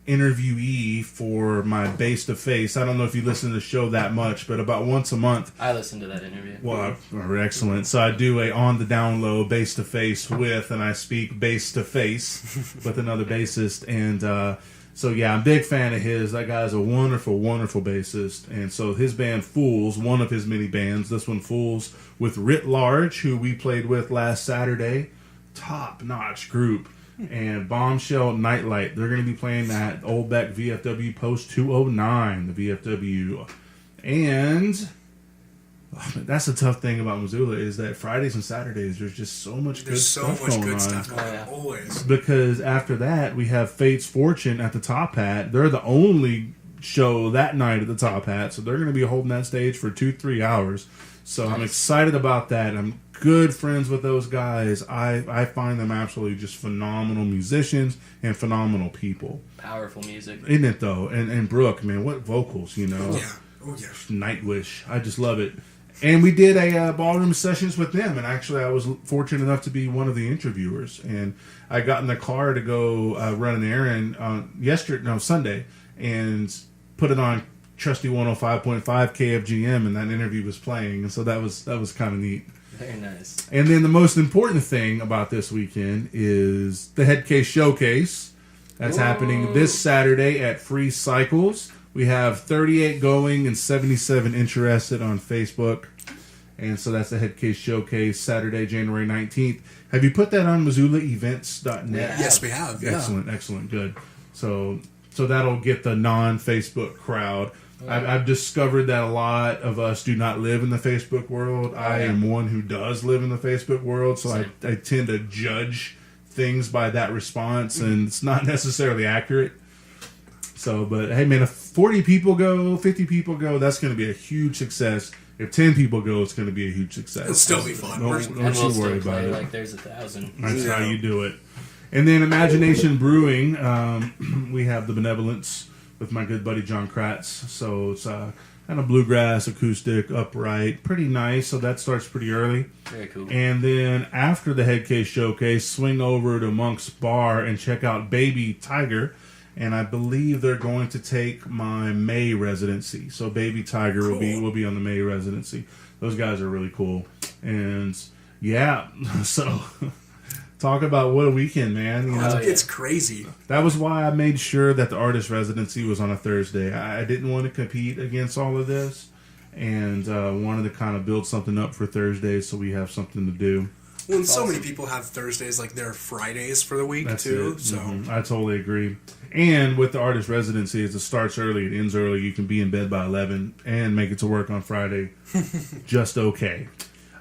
interviewee for my Bass to Face. I don't know if you listen to the show that much, but about once a month. I listened to that interview. Well, excellent. So I do a on the down low Bass to Face with, and I speak Bass to Face with another bassist, and so yeah, I'm a big fan of his. That guy's a wonderful, wonderful bassist. And so his band Fools, one of his many bands, this one Fools, with Writ Large, who we played with last Saturday. Top-notch group. And Bombshell Nightlight. They're going to be playing at Old Beck VFW Post 209, the VFW. And that's the tough thing about Missoula is that Fridays and Saturdays there's just so much good stuff going on. Always. Because after that we have Fate's Fortune at the Top Hat. They're the only show that night at the Top Hat, so they're going to be holding that stage for 2-3 hours. So nice. I'm excited about that. I'm good friends with those guys. I find them absolutely just phenomenal musicians and phenomenal people. Powerful music, isn't it though? And Brooke, man, what vocals, you know? Oh yeah. Nightwish. I just love it. And we did a ballroom sessions with them, and actually I was fortunate enough to be one of the interviewers. And I got in the car to go run an errand Sunday, and put it on trusty 105.5 KFGM, and that interview was playing, and so that was kind of neat. Very nice. And then the most important thing about this weekend is the Headcase Showcase. That's happening this Saturday at Free Cycles. We have 38 going and 77 interested on Facebook. And so that's the Headcase Showcase, Saturday, January 19th. Have you put that on MissoulaEvents.net? Yes, we have. Yeah. Excellent, good. So that'll get the non-Facebook crowd. I've discovered that a lot of us do not live in the Facebook world. I am one who does live in the Facebook world, so I tend to judge things by that response, and it's not necessarily accurate. So, but hey, man, if 40 people go, 50 people go, that's going to be a huge success. If 10 people go, it's going to be a huge success. It'll still be fun. Don't you worry about it. Like there's 1,000. That's how you do it. And then Imagination Brewing, we have the Benevolence with my good buddy John Kratz. So it's kind of bluegrass, acoustic, upright, pretty nice. So that starts pretty early. Very cool. And then after the Headcase Showcase, swing over to Monk's Bar and check out Baby Tiger. And I believe they're going to take my May residency. So Baby Tiger will be on the May residency. Those guys are really cool. And yeah, so talk about what a weekend, man. You know, it's crazy. That was why I made sure that the artist residency was on a Thursday. I didn't want to compete against all of this, and wanted to kind of build something up for Thursday so we have something to do. Well, and so many people have Thursdays like their Fridays for the week, too. So I totally agree. And with the artist residency, as it starts early, it ends early, you can be in bed by 11 and make it to work on Friday just okay.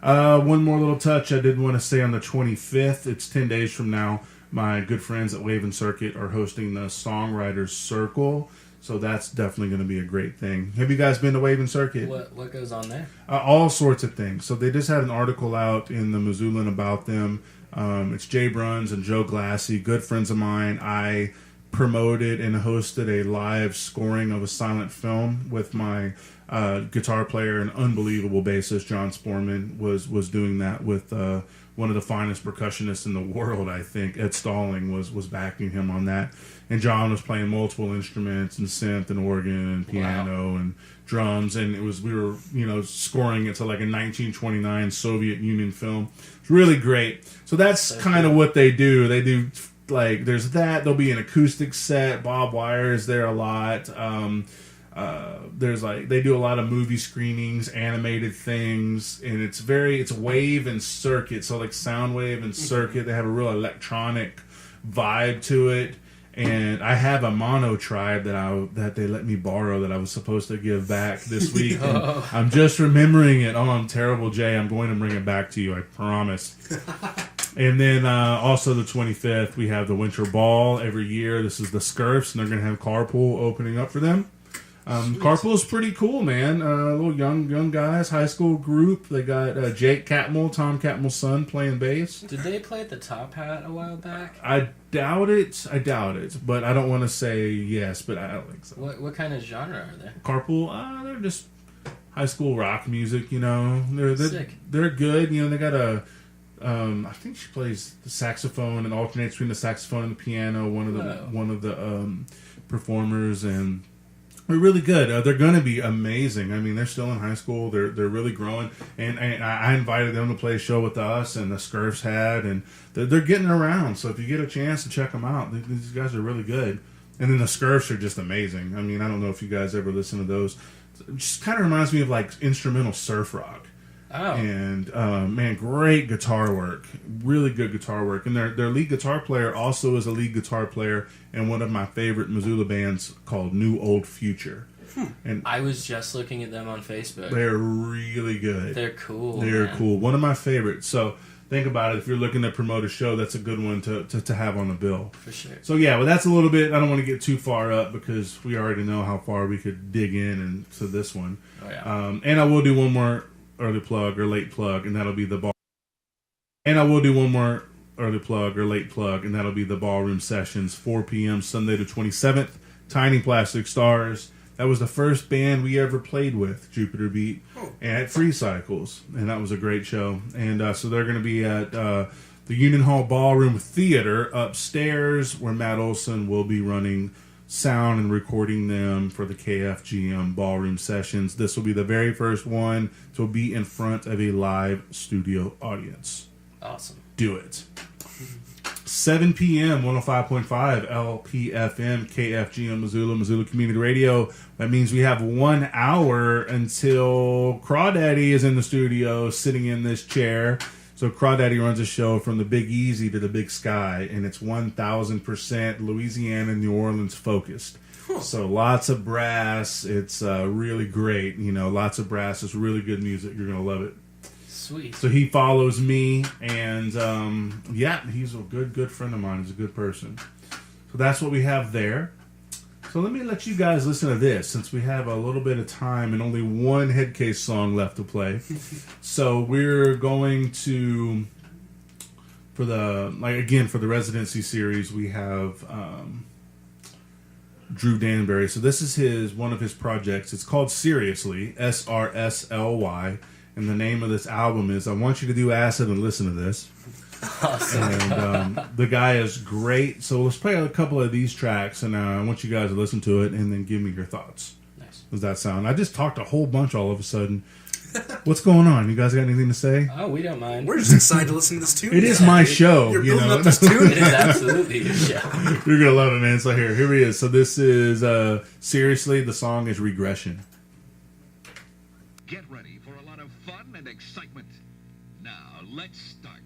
One more little touch I did want to say on the 25th. It's 10 days from now. My good friends at Wave and Circuit are hosting the Songwriters Circle. So that's definitely going to be a great thing. Have you guys been to Wave and Circuit? What goes on there? All sorts of things. So they just had an article out in the Missoulian about them. It's Jay Bruns and Joe Glassy, good friends of mine. I promoted and hosted a live scoring of a silent film with my guitar player and unbelievable bassist John Sporman was doing that with one of the finest percussionists in the world. I think Ed Stalling was backing him on that, and John was playing multiple instruments and synth and organ and piano and drums, and we were scoring it to like a 1929 Soviet Union film. It's really great. So that's kind of what they do. They do like there's that. There'll be an acoustic set. Bob Wire's there a lot. There's like they do a lot of movie screenings, animated things, and it's Wave and Circuit, so like Soundwave and Circuit. They have a real electronic vibe to it. And I have a mono tribe that they let me borrow that I was supposed to give back this week. I'm just remembering it. Oh, I'm terrible, Jay. I'm going to bring it back to you. I promise. And then also the 25th, we have the Winter Ball every year. This is the Scurfs, and they're going to have Carpool opening up for them. Carpool's pretty cool, man. Little young guys, high school group. They got Jake Catmull, Tom Catmull's son, playing bass. Did they play at the Top Hat a while back? I doubt it, but I don't want to say yes, but I don't think so. What kind of genre are they? Carpool, they're just high school rock music, you know. Sick. They're good, you know. They got a I think she plays the saxophone and alternates between the saxophone and the piano. One of the performers, and they're really good. They're going to be amazing. I mean, they're still in high school. They're really growing. And I invited them to play a show with us, and the Scurfs had, and they're getting around. So if you get a chance to check them out, these guys are really good. And then the Scurfs are just amazing. I mean, I don't know if you guys ever listen to those. It just kind of reminds me of like instrumental surf rock. Oh. And man, great guitar work, really good guitar work. And their lead guitar player also is a lead guitar player in one of my favorite Missoula bands called New Old Future. And I was just looking at them on Facebook. They're really good. They're cool. They're cool. One of my favorites. So think about it. If you're looking to promote a show, that's a good one to have on the bill. For sure. So yeah, well, that's a little bit. I don't want to get too far up because we already know how far we could dig in to this one. Oh yeah. And I will do one more early plug or late plug, and that'll be the ball. And I will do one more early plug or late plug, and that'll be the Ballroom Sessions, 4 p.m. Sunday the 27th. Tiny Plastic Stars. That was the first band we ever played with, Jupiter Beat, at Free Cycles, and that was a great show. And so they're going to be at the Union Hall Ballroom Theater upstairs, where Matt Olson will be running sound and recording them for the KFGM Ballroom Sessions. This will be the very first one to be in front of a live studio audience. Awesome. Do it. 7 p.m., 105.5 LPFM, KFGM Missoula Community Radio. That means we have 1 hour until Crawdaddy is in the studio sitting in this chair. So Crawdaddy runs a show from the Big Easy to the Big Sky, and it's 1,000% Louisiana, New Orleans focused. So lots of brass. It's really great. Lots of brass. It's really good music. You're gonna love it. Sweet. So he follows me, and he's a good friend of mine. He's a good person. So that's what we have there. So let me let you guys listen to this, since we have a little bit of time and only one Headcase song left to play. So we're going to, for the residency series, we have Drew Danbury. So this is one of his projects. It's called Seriously, SRSLY, and the name of this album is I Want You to Do Acid and Listen to This. Awesome. And the guy is great. So let's play a couple of these tracks, and I want you guys to listen to it and then give me your thoughts. Nice. Does that sound? I just talked a whole bunch all of a sudden. What's going on? You guys got anything to say? Oh, we don't mind. We're just excited to listen to this tune. It is my show. You're building up this It tune. is absolutely your show. You're gonna love it, man. So here he is. So this is Seriously. The song is Regression. Get ready for a lot of fun and excitement. Now, let's start.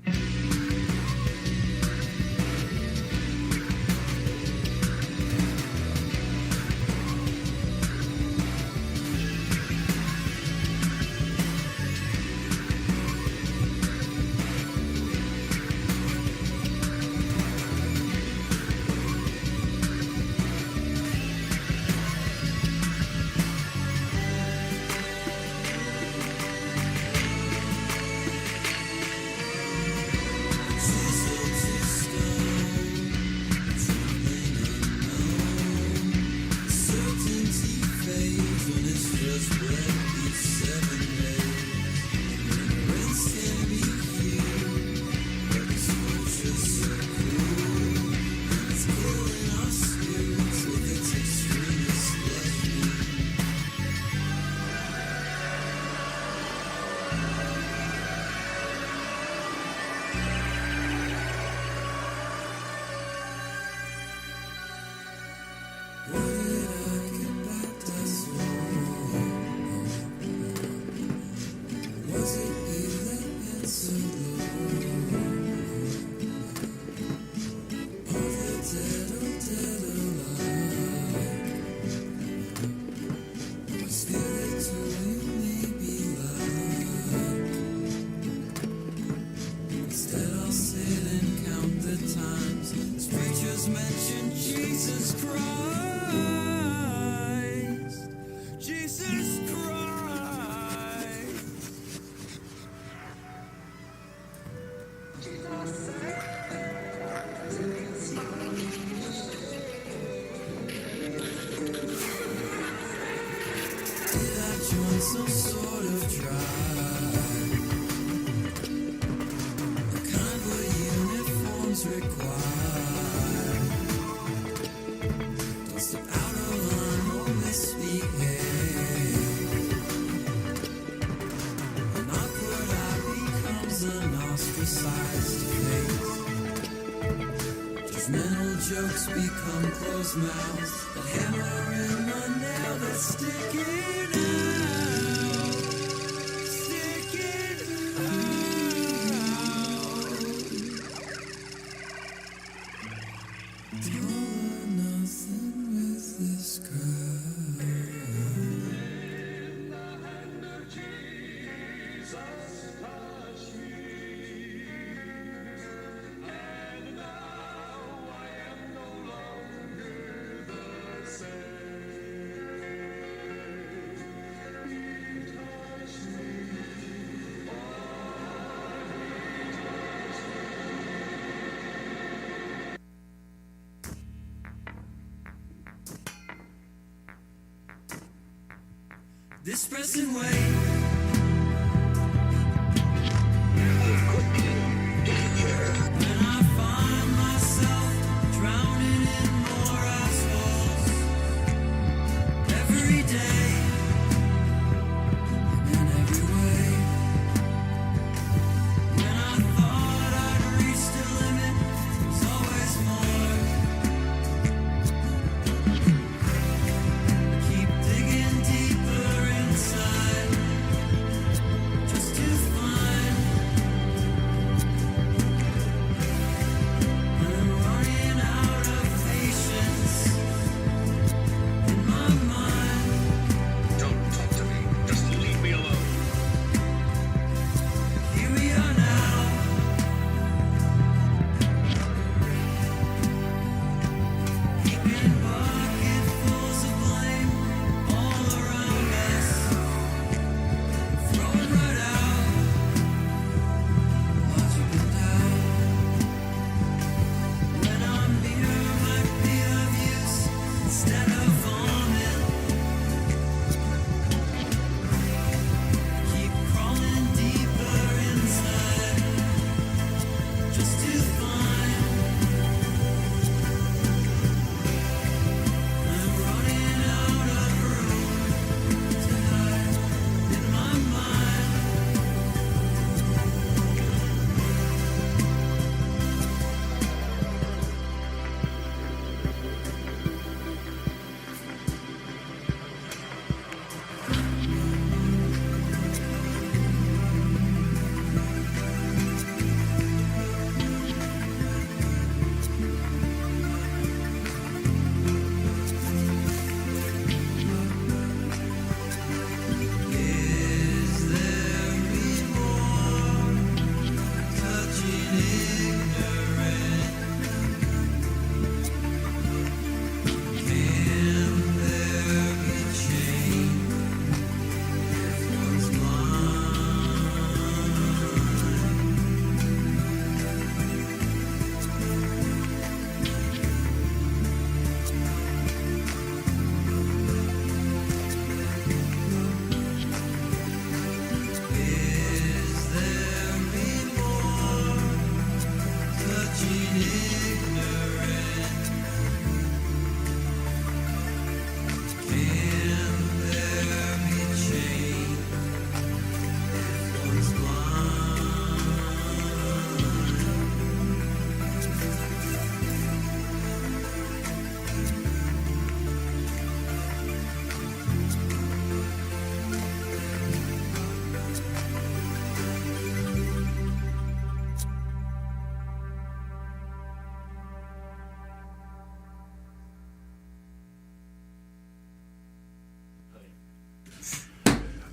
Some sort of drive, the kind where uniforms require. Don't step out of line or misbehave. An awkward eye becomes an ostracized face. Judgmental jokes become closed mouths. The hammer in the nail that's sticking out. This pressing way. When I find myself drowning in more assholes every day and in every way. When I thought I'd reached a limit, there's always more. Keep digging deeper inside.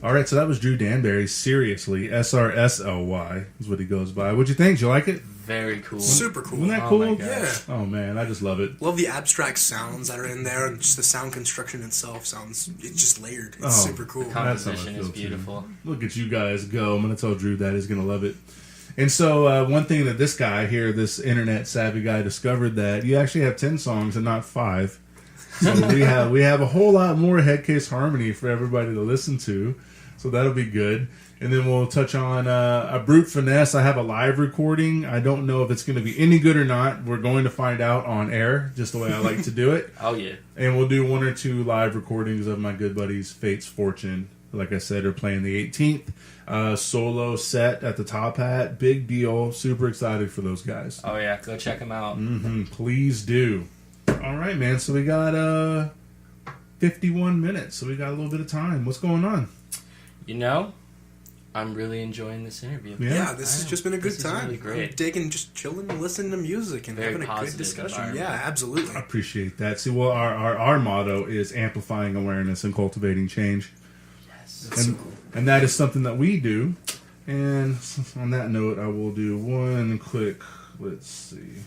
All right, so that was Drew Danbury. Seriously, SRSLY is what he goes by. What'd you think? Did you like it? Very cool. Super cool. Wasn't that Oh cool? my gosh. Yeah. Oh man, I just love it. Love the abstract sounds that are in there, and just the sound construction itself sounds, it's just layered. It's Oh. super cool. That's how I Composition feel, is too. beautiful. Look at you guys go. I'm going to tell Drew that he's going to love it. And so one thing that this guy here, this internet savvy guy, discovered that you actually have 10 songs and not 5. So we have a whole lot more Headcase Harmony for everybody to listen to. So that'll be good. And then we'll touch on a Brute Finesse. I have a live recording. I don't know if it's going to be any good or not. We're going to find out on air, just the way I like to do it. Oh, yeah. And we'll do 1 or 2 live recordings of my good buddies Fate's Fortune. Like I said, are playing the 18th. Solo set at the Top Hat. Big deal. Super excited for those guys. Oh, yeah. Go check them out. Please do. All right, man. So we got 51 minutes. So we got a little bit of time. What's going on? You know, I'm really enjoying this interview. Yeah, this has just been a good This is time. really great. I'm digging, just chilling and listening to music and Very having a good positive discussion. environment. Yeah, absolutely. I appreciate that. See, well, our motto is amplifying awareness and cultivating change. Yes. And that is something that we do. And on that note, I will do one quick, let's see.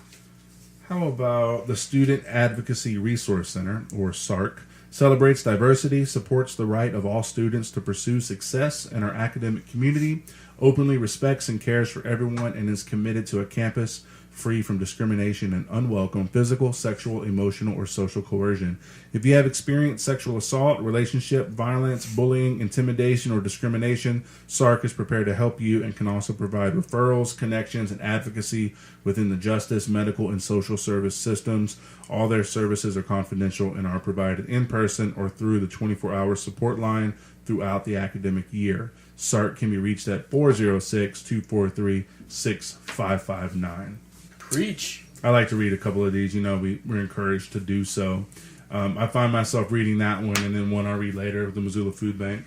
How about the Student Advocacy Resource Center, or SARC, celebrates diversity, supports the right of all students to pursue success in our academic community, openly respects and cares for everyone, and is committed to a campus free from discrimination and unwelcome physical, sexual, emotional, or social coercion. If you have experienced sexual assault, relationship violence, bullying, intimidation, or discrimination, SARC is prepared to help you and can also provide referrals, connections, and advocacy within the justice, medical, and social service systems. All their services are confidential and are provided in person or through the 24-hour support line throughout the academic year. SARC can be reached at 406-243-6559. Preach. I like to read a couple of these. You know, we're encouraged to do so. I find myself reading that one and then one I read later, the Missoula Food Bank.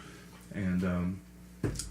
And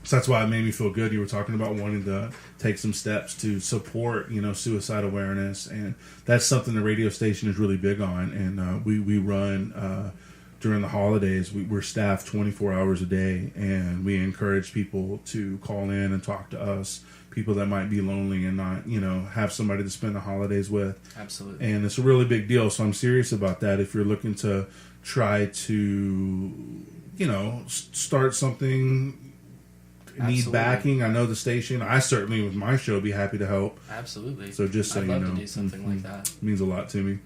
so that's why it made me feel good. You were talking about wanting to take some steps to support, you know, suicide awareness. And that's something the radio station is really big on. And we run during the holidays. We're staffed 24 hours a day. And we encourage people to call in and talk to us. People that might be lonely and not, you know, have somebody to spend the holidays with. Absolutely. And it's a really big deal. So I'm serious about that. If you're looking to try to, you know, start something, need Absolutely. backing, I know the station, I certainly with my show be happy to help. Absolutely. So just so I'd you love know. to do something like that. It means a lot to me.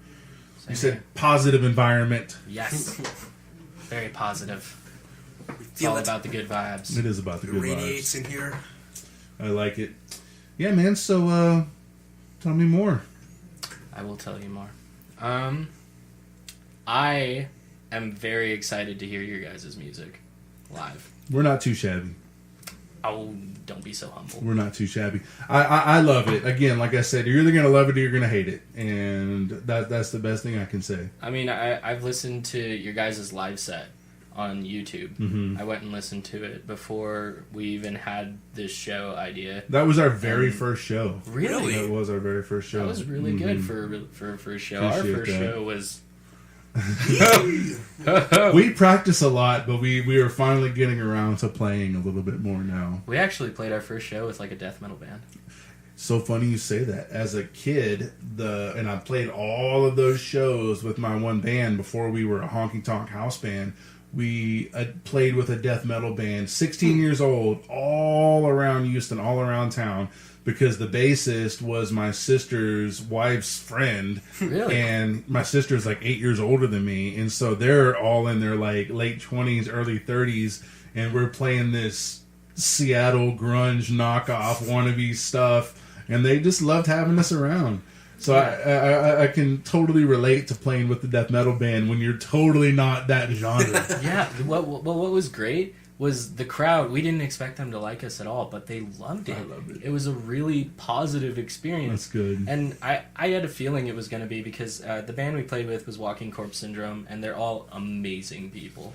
Same You said here. positive environment. Yes. Very positive. It's Feel all it. about the good vibes. It is about the It good radiates vibes. in here. I like it. Yeah, man. So tell me more. I will tell you more. I am very excited to hear your guys' music live. We're not too shabby. Oh, don't be so humble. We're not too shabby. I love it. Again, like I said, you're either going to love it or you're going to hate it. And that's the best thing I can say. I mean, I've listened to your guys' live set on YouTube. Mm-hmm. I went and listened to it before we even had this show idea. That was our very first show. Really? That was our very first show. That was really good for a first show. Our Appreciate first that. show was... We practice a lot, but we are finally getting around to playing a little bit more now. We actually played our first show with like a death metal band. So funny you say that. As a kid, and I played all of those shows with my one band before we were a honky tonk house band. We played with a death metal band, 16 years old, all around Houston, all around town, because the bassist was my sister's wife's friend. Really? And my sister's like 8 years older than me. And so they're all in their like late 20s, early 30s. And we're playing this Seattle grunge knockoff wannabe stuff. And they just loved having us around. So I can totally relate to playing with the death metal band when you're totally not that genre. Yeah. What was great was the crowd. We didn't expect them to like us at all, but they loved it. I loved it. It was a really positive experience. That's good. And I had a feeling it was going to be because the band we played with was Walking Corpse Syndrome, and they're all amazing people.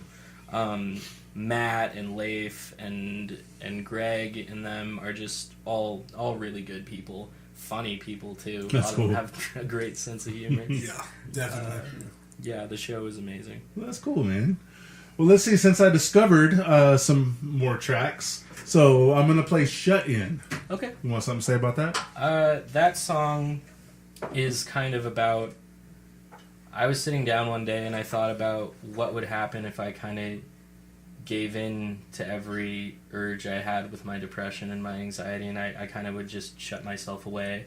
Matt and Leif and Greg and them are just all really good people. Funny people too. That's A lot of them cool. have a great sense of humor. Yeah, definitely. Yeah, the show was amazing. Well, that's cool, man. Well, let's see. Since I discovered some more tracks, so I'm gonna play "Shut In." Okay. You want something to say about that? That song is kind of about... I was sitting down one day and I thought about what would happen if I kind of gave in to every urge I had with my depression and my anxiety, and I kind of would just shut myself away.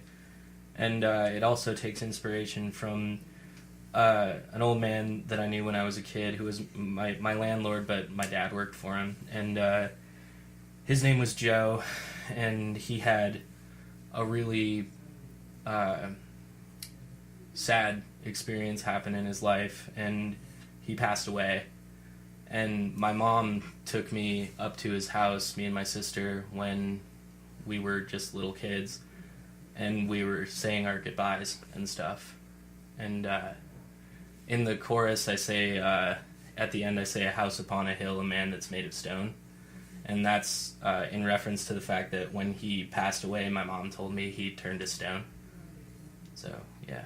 And it also takes inspiration from an old man that I knew when I was a kid who was my landlord, but my dad worked for him. And his name was Joe, and he had a really sad experience happen in his life, and he passed away. And my mom took me up to his house, me and my sister, when we were just little kids, and we were saying our goodbyes and stuff. And in the chorus I say, at the end I say, "A house upon a hill, a man that's made of stone." And that's in reference to the fact that when he passed away, my mom told me he turned to stone. So, yeah.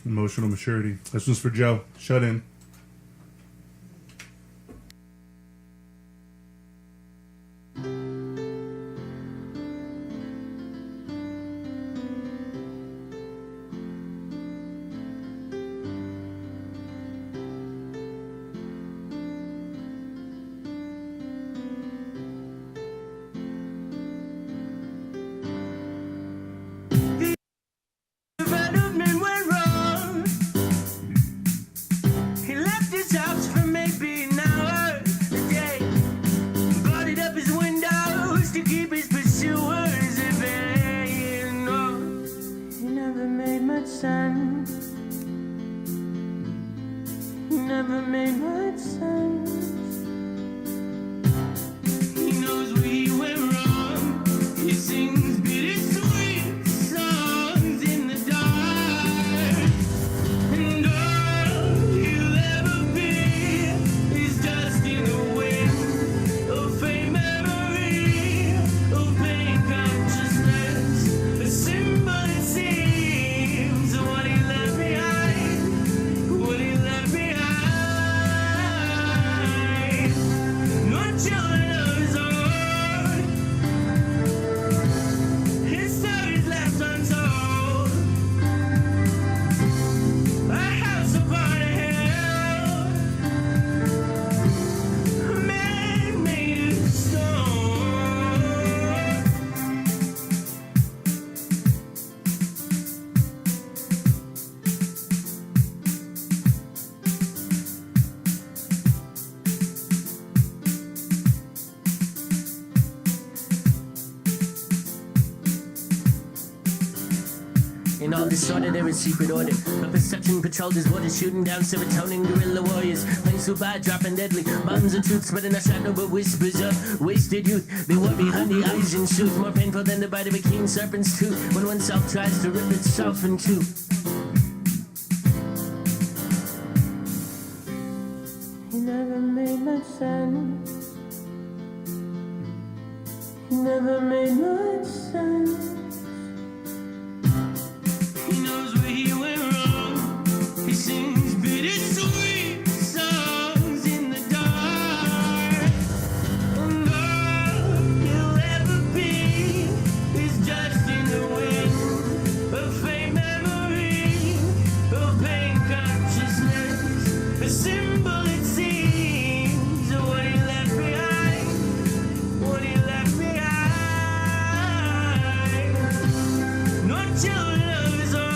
Emotional maturity. This one's for Joe. Shut In. Development went wrong. He left his house for maybe an hour a day. Boarded up his windows to keep his pursuers at bay. No, he never made much sense. He never made much sense. He knows where he went wrong. He sings bittersweet songs in the dark. And all he'll ever be is dust in the wind. A faint memory of pain consciousness. A symbol it seems of what he left behind. What he left behind. No children of his own. His story's left untold. A house upon a hill, a man made of stone. In all disorder, there is secret order. A perception patrolled as water, shooting down serotonin guerrilla warriors. Planes flew by, dropping deadly bombs of truth, spreading a shadow but whispers of wasted youth. They were behind the eyes in truth, more painful than the bite of a keen serpent's tooth. When oneself tries to rip itself in two. He never made much sense. He never made much sense. He knows where he went wrong. He sings bittersweet songs in the dark. And all he'll ever be is just in the wind. A faint memory of pain consciousness. A symbol it seems of what he left behind. What he left behind. No children of his own.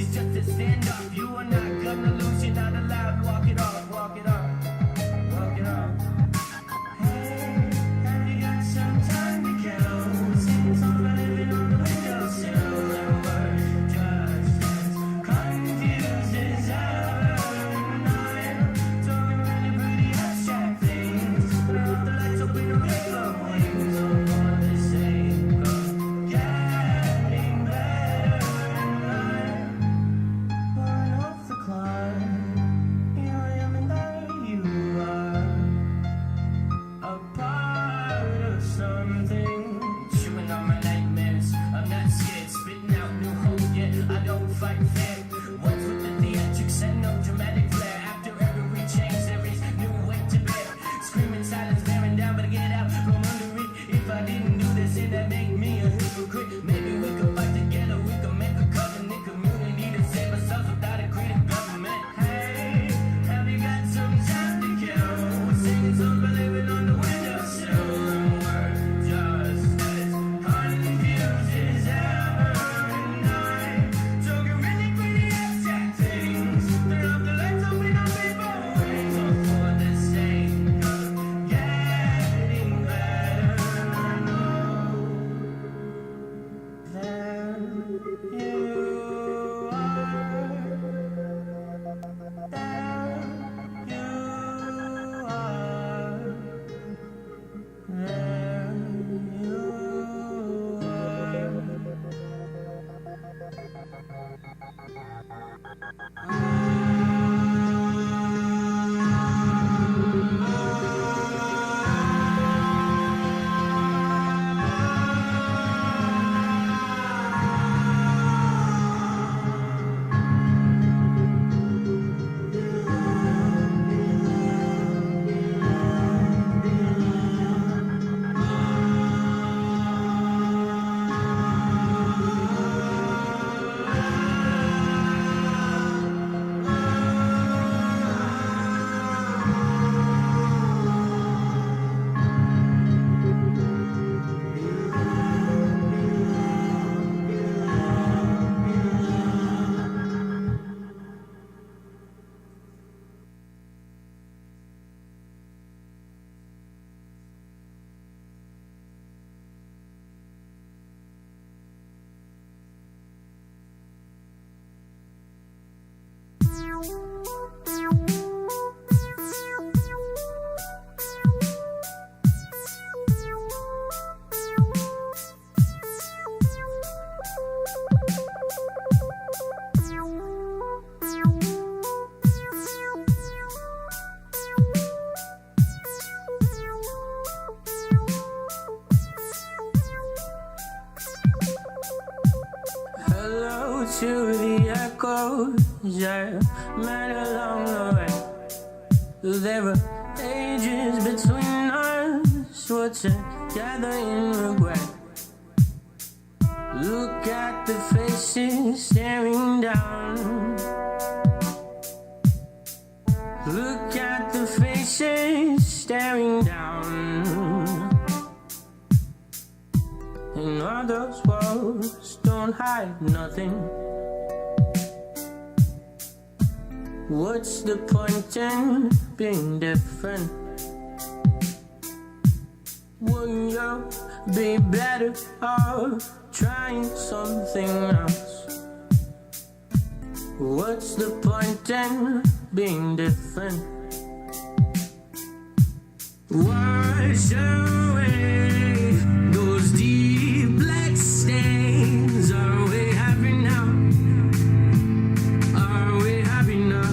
It's just a standoff. You are not gonna lose. You're not allowed. Walk it off. Walk it off. Walk it off. Hey, have you got some time to kill? Sing songs by living on the windowsill. And we're just as confused as ever. And I'm talking really pretty abstract things. Turn off the lights, open your rainbow wings. All for the sake of getting better. And I'm falling off the climb. Here I am and there you are. A part of something. Chewing on my nightmares. I'm not scared. Spitting out new hope yet. I don't fight fair. What's with the theatrics and no dramatic flair? After every change, there is new weight to bear. Screaming silence, bearing down, but I get out from under it. If I didn't do this, then that make me a hypocrite. Maybe we could fight together. We could make a covenant community to save ourselves without a creative government. Hey, have you got some time to kill? Singing songs by living on the windowsill. And we're just as confused as ever. And I'm talking really pretty abstract things. Turn off the lights, open up paper wings. All for the sake of getting better. I know there you are. There you are. There hello to the echoes I met along the way. There were ages between us, we're together in regret. Look at the faces staring down. Look at the faces staring down. And all those walls don't hide nothing. What's the point in being different? Wouldn't you be better off trying something else? What's the point in being different? Wash away those deep black stains. Are we happy now? Are we happy now?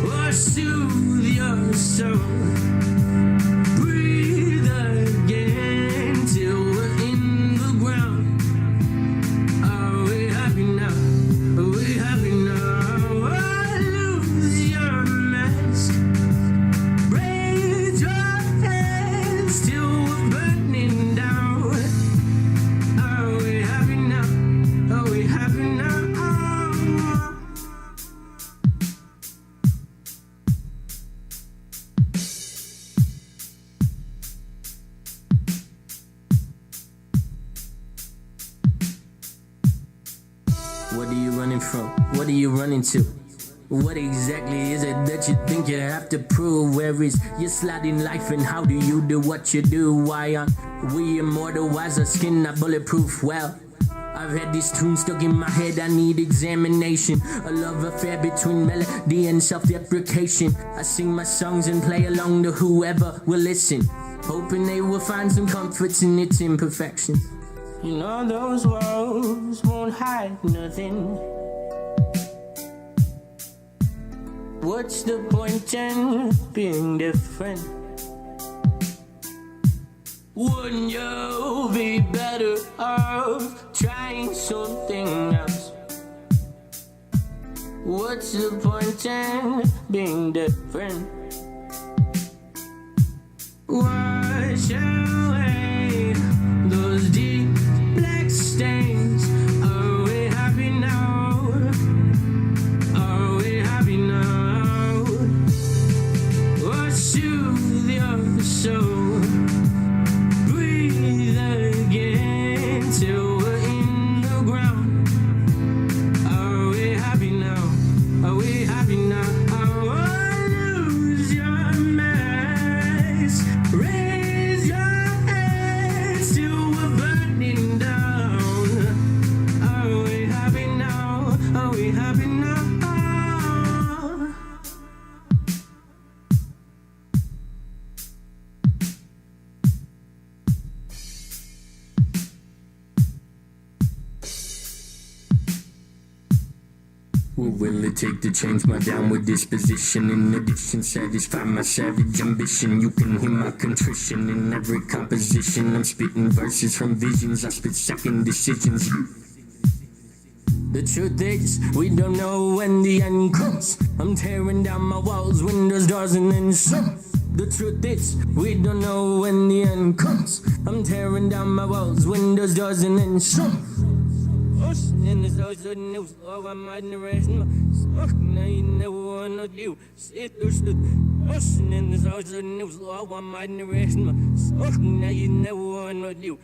Or soothe your soul. Breathe again till we're in the ground. Are we happy now? Are we happy now? Or lose your mask. Raise your hands What are you running from? What are you running to? What exactly is it that you think you have to prove? Where is your sliding life and how do you do what you do? Why aren't we immortal? Why's our skin not bulletproof? Well, I've had this tune stuck in my head, I need examination. A love affair between melody and self-deprecation. I sing my songs and play along to whoever will listen, hoping they will find some comfort in its imperfections. You know those walls won't hide nothing. What's the point in being different? Wouldn't you be better off trying something else? What's the point in being different? Wash away those deep black stains. Are we happy now? Are we happy now? Or soothe your soul? Breathe again till we're in the ground. Are we happy now? Are we happy now? Oh, lose your mess. Raise your hands till we're burning down. Are we happy now? Are we happy now? What will it take to change my downward disposition? In addition, satisfy my savage ambition. You can hear my contrition in every composition. I'm spitting verses from visions, I spit second decisions. The truth is, we don't know when the end comes. I'm tearing down my walls, windows, doors, and then some. The truth is, we don't know when the end comes. I'm tearing down my walls, windows, doors, and then some. In the social news, oh, I'm in the rest. Now you never wanna do. Sit or stood. In the social news, oh, I'm in the rest. Now you never wanna do.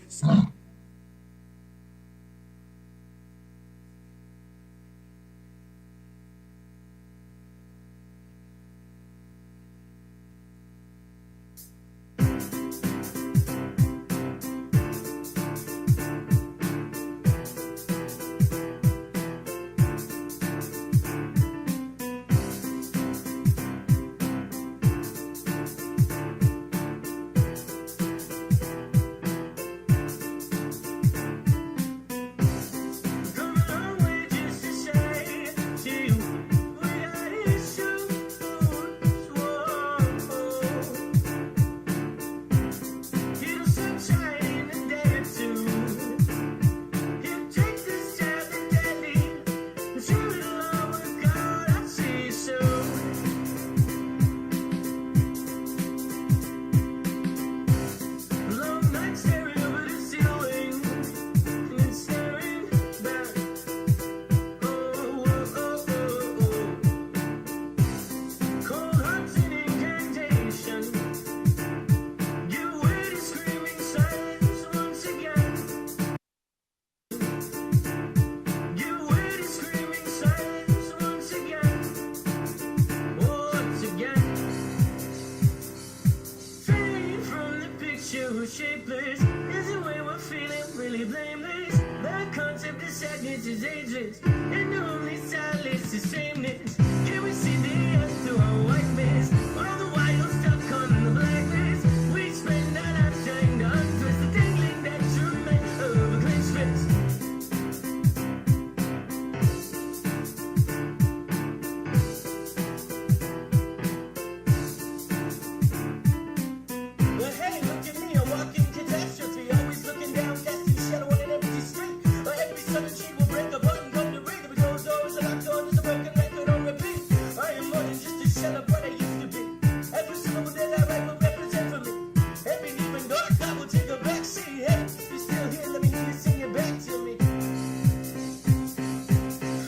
Shapeless is the way we're feeling, really blameless. The concept of sadness is ageless, and the only silence is sameness. Can we see the earth through our white mist? All the while stuck on the blacklist. We spend our lives trying to untwist the dangling that's remain of a clenched fist. But hey, look at me, I'm walking catastrophe. Always looking down, casting shadow on an empty street. A heavy southern sheet will break a button, come to read. If it goes doors and locked doors, a broken record on repeat. I am more than just a shell of what I used to be. Every syllable that I write will represent for me. Every even dark I will take a back seat. Hey, if you're still here, let me hear you sing it back to me.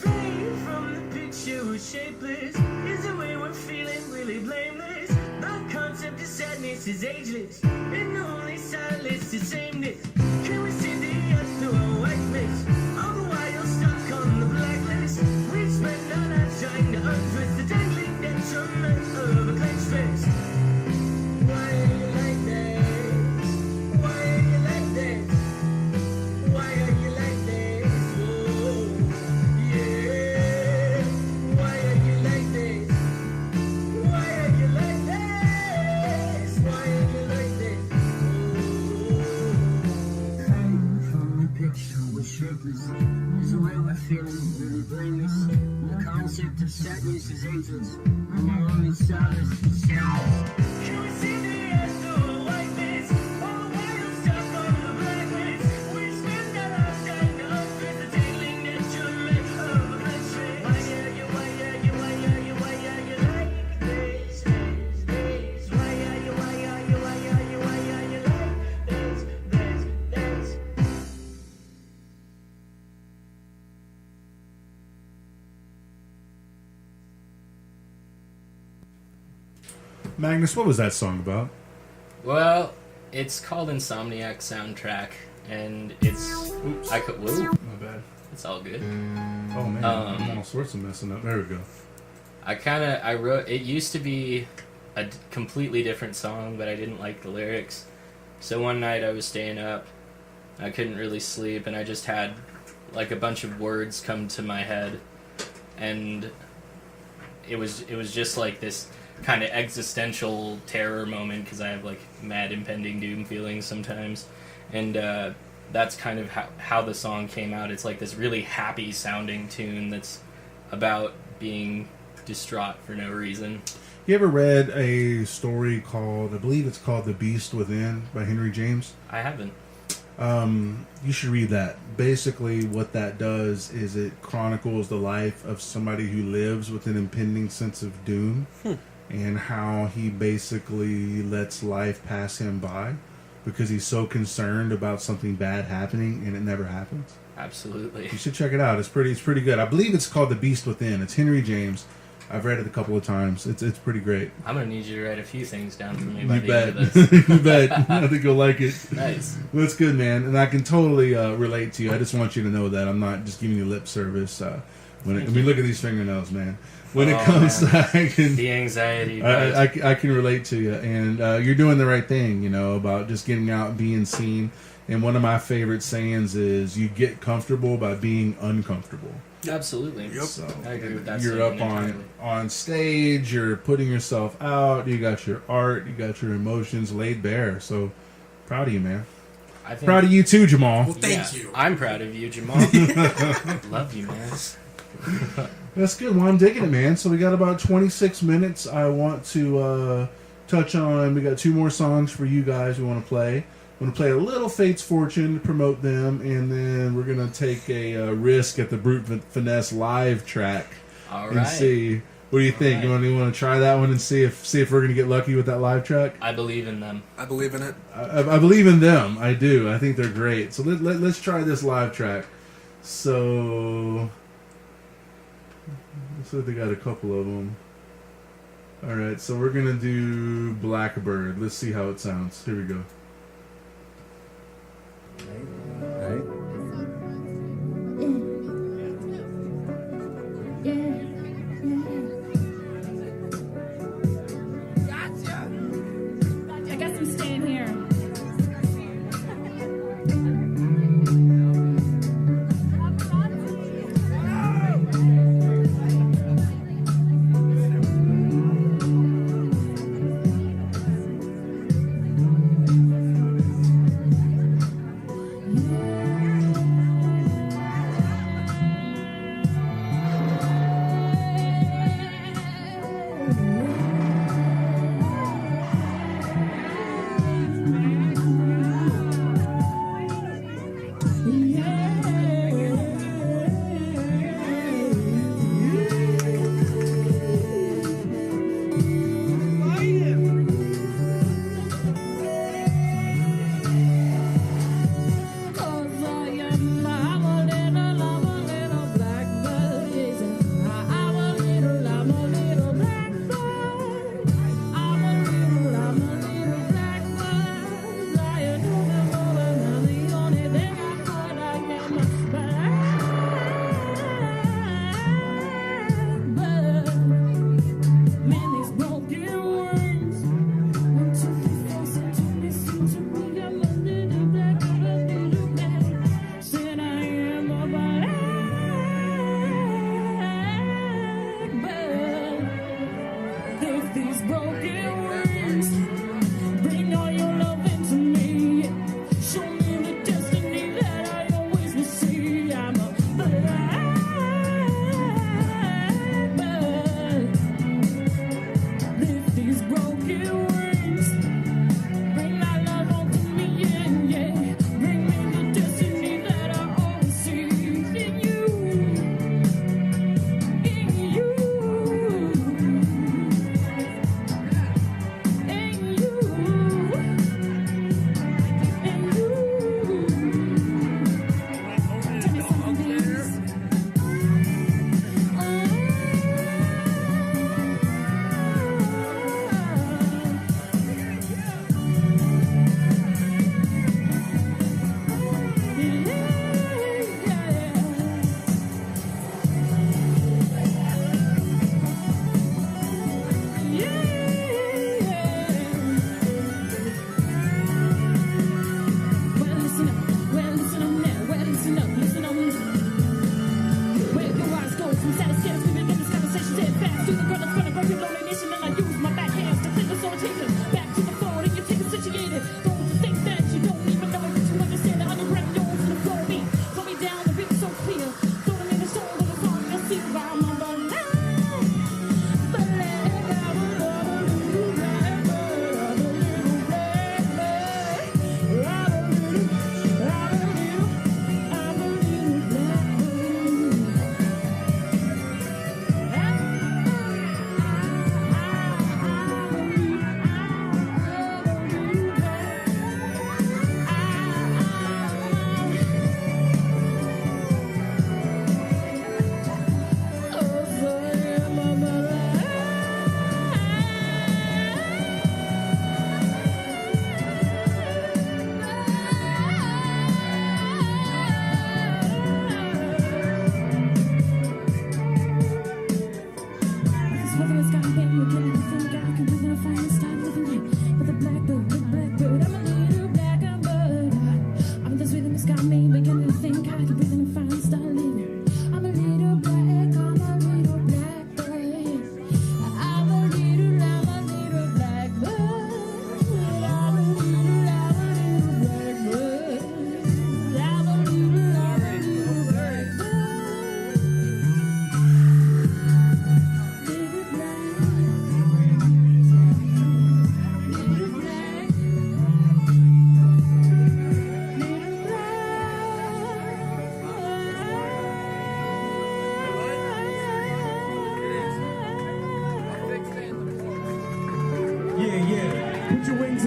Free from the picture we're shapeless is the way we're feeling, really blameless. The concept of sadness is ageless, and the only silence is sameness. Can we see the earth through a white mist? All the while stuck on the black is a way we're feeling, really blameless. The concept of sadness is angels, and my only solace is sadness. Can we see the end of a white face? All the wild stuff on the blacklist. We spend our lives standing up with the tingling detriment of a country. Why are you like this? Why are you like this? Magnus, what was that song about? Well, it's called Insomniac Soundtrack, and it's. Oops. Whoa, My bad. it's all good. Oh man, I'm all sorts of messing up. There we go. I wrote. It used to be a completely different song, but I didn't like the lyrics. So one night I was staying up, I couldn't really sleep, and I just had like a bunch of words come to my head, and it was just like this kind of existential terror moment because I have like mad impending doom feelings sometimes, and that's kind of how the song came out. It's like this really happy sounding tune that's about being distraught for no reason. You ever read a story called, I believe it's called The Beast Within by Henry James? I haven't. You should read that. Basically what that does is it chronicles the life of somebody who lives with an impending sense of doom and how he basically lets life pass him by because he's so concerned about something bad happening and it never happens. Absolutely. You should check it out. It's pretty good. I believe it's called The Beast Within. It's Henry James. I've read it a couple of times. It's pretty great. I'm gonna need you to write a few things down for me by You the bet. end of this. You bet. I think you'll like it. Nice. Well, that's good, man. And I can totally relate to you. I just want you to know that I'm not just giving you lip service. Look at these fingernails, man. When it comes to, I can, The anxiety. I can relate to you. And you're doing the right thing, about just getting out and being seen. And one of my favorite sayings is you get comfortable by being uncomfortable. Absolutely. Yep. So I agree with that. you're up statement entirely. on stage, you're putting yourself out, you got your art, you got your emotions laid bare. So proud of you, man. I think, Proud of you too, Jamal. Well, thank you. I'm proud of you, Jamal. Love you, man. That's good. Well, I'm digging it, man. So we got about 26 minutes. I want to touch on. We got 2 more songs for you guys we want to play. I'm going to play a little Fate's Fortune to promote them, and then we're going to take a risk at the Brute Finesse live track All and right. see. What do you think? right. You want to try that one and see if we're going to get lucky with that live track? I believe in them. I believe in it. I believe in them. I do. I think they're great. So let's try this live track. So looks like they got a couple of them. All right, so we're gonna do Blackbird. Let's see how it sounds. Here we go. I guess I'm staying here. You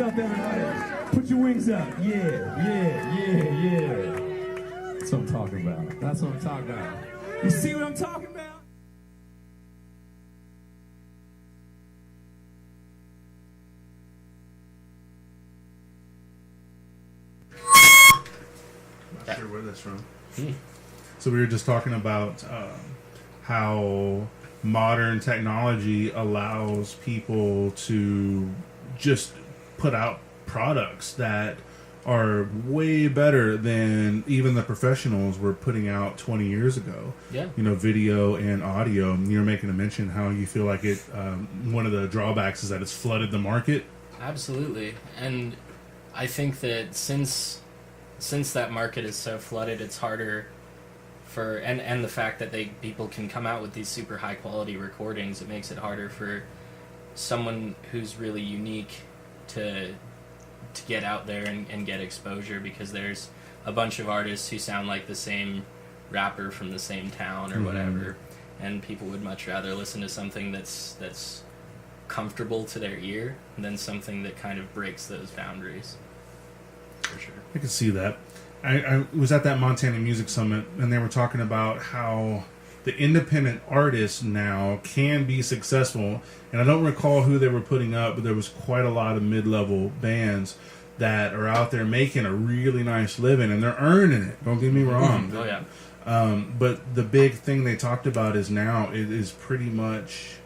up, everybody. Put your wings up. Yeah. That's what I'm talking about. That's what I'm talking about. You see what I'm talking about? Not sure where that's from. So we were just talking about how modern technology allows people to just put out products that are way better than even the professionals were putting out 20 years ago. Yeah. You know, video and audio. You're making a mention how you feel like it. One of the drawbacks is that it's flooded the market. Absolutely, and I think that since that market is so flooded, it's harder for and the fact that people can come out with these super high quality recordings, it makes it harder for someone who's really unique to get out there and get exposure, because there's a bunch of artists who sound like the same rapper from the same town or whatever, and people would much rather listen to something that's comfortable to their ear than something that kind of breaks those boundaries. For sure. I can see that. I was at that Montana Music Summit, and they were talking about how the independent artists now can be successful. And I don't recall who they were putting up, but there was quite a lot of mid-level bands that are out there making a really nice living, and they're earning it. Don't get me wrong. Oh, yeah. But the big thing they talked about is now it is pretty much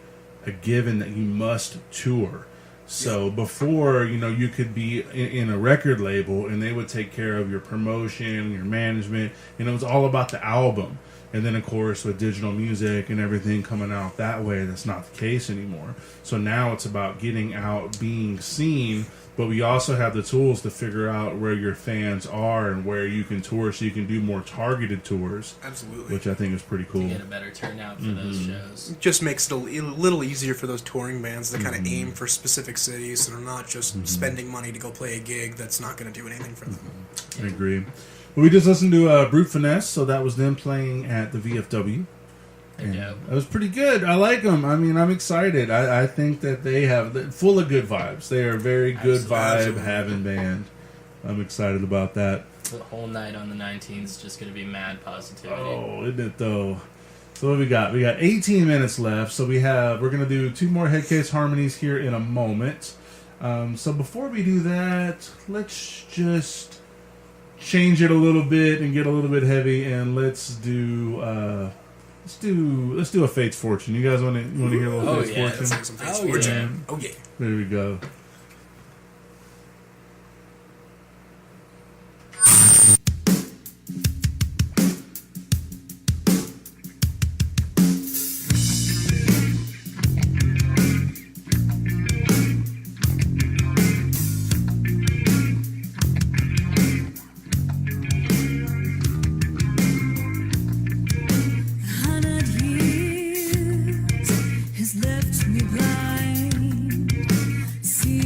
a given that you must tour. So before, you could be in a record label and they would take care of your promotion, your management, and it was all about the album. And then, of course, with digital music and everything coming out that way, that's not the case anymore. So now it's about getting out, being seen, but we also have the tools to figure out where your fans are and where you can tour, so you can do more targeted tours. Absolutely. Which I think is pretty cool. To get a better turnout for those shows. It just makes it a little easier for those touring bands to kind of aim for specific cities, so they're not just spending money to go play a gig that's not going to do anything for them. I agree. Well, we just listened to Brute Finesse, so that was them playing at the VFW. And Yeah. that was pretty good. I like them. I mean, I'm excited. I think that they have full of good vibes. They are a very good vibe having band. I'm excited about that. The whole night on the 19th is just going to be mad positivity. Oh, isn't it though? So what we got? We got 18 minutes left. So we're going to do 2 more Headcase Harmonies here in a moment. So before we do that, let's just change it a little bit and get a little bit heavy, and let's do a Fate's Fortune. You guys want to hear a little Fate's Fortune? Let's hear some Fate's Fortune. Yeah. Oh yeah. There we go. Left me blind. See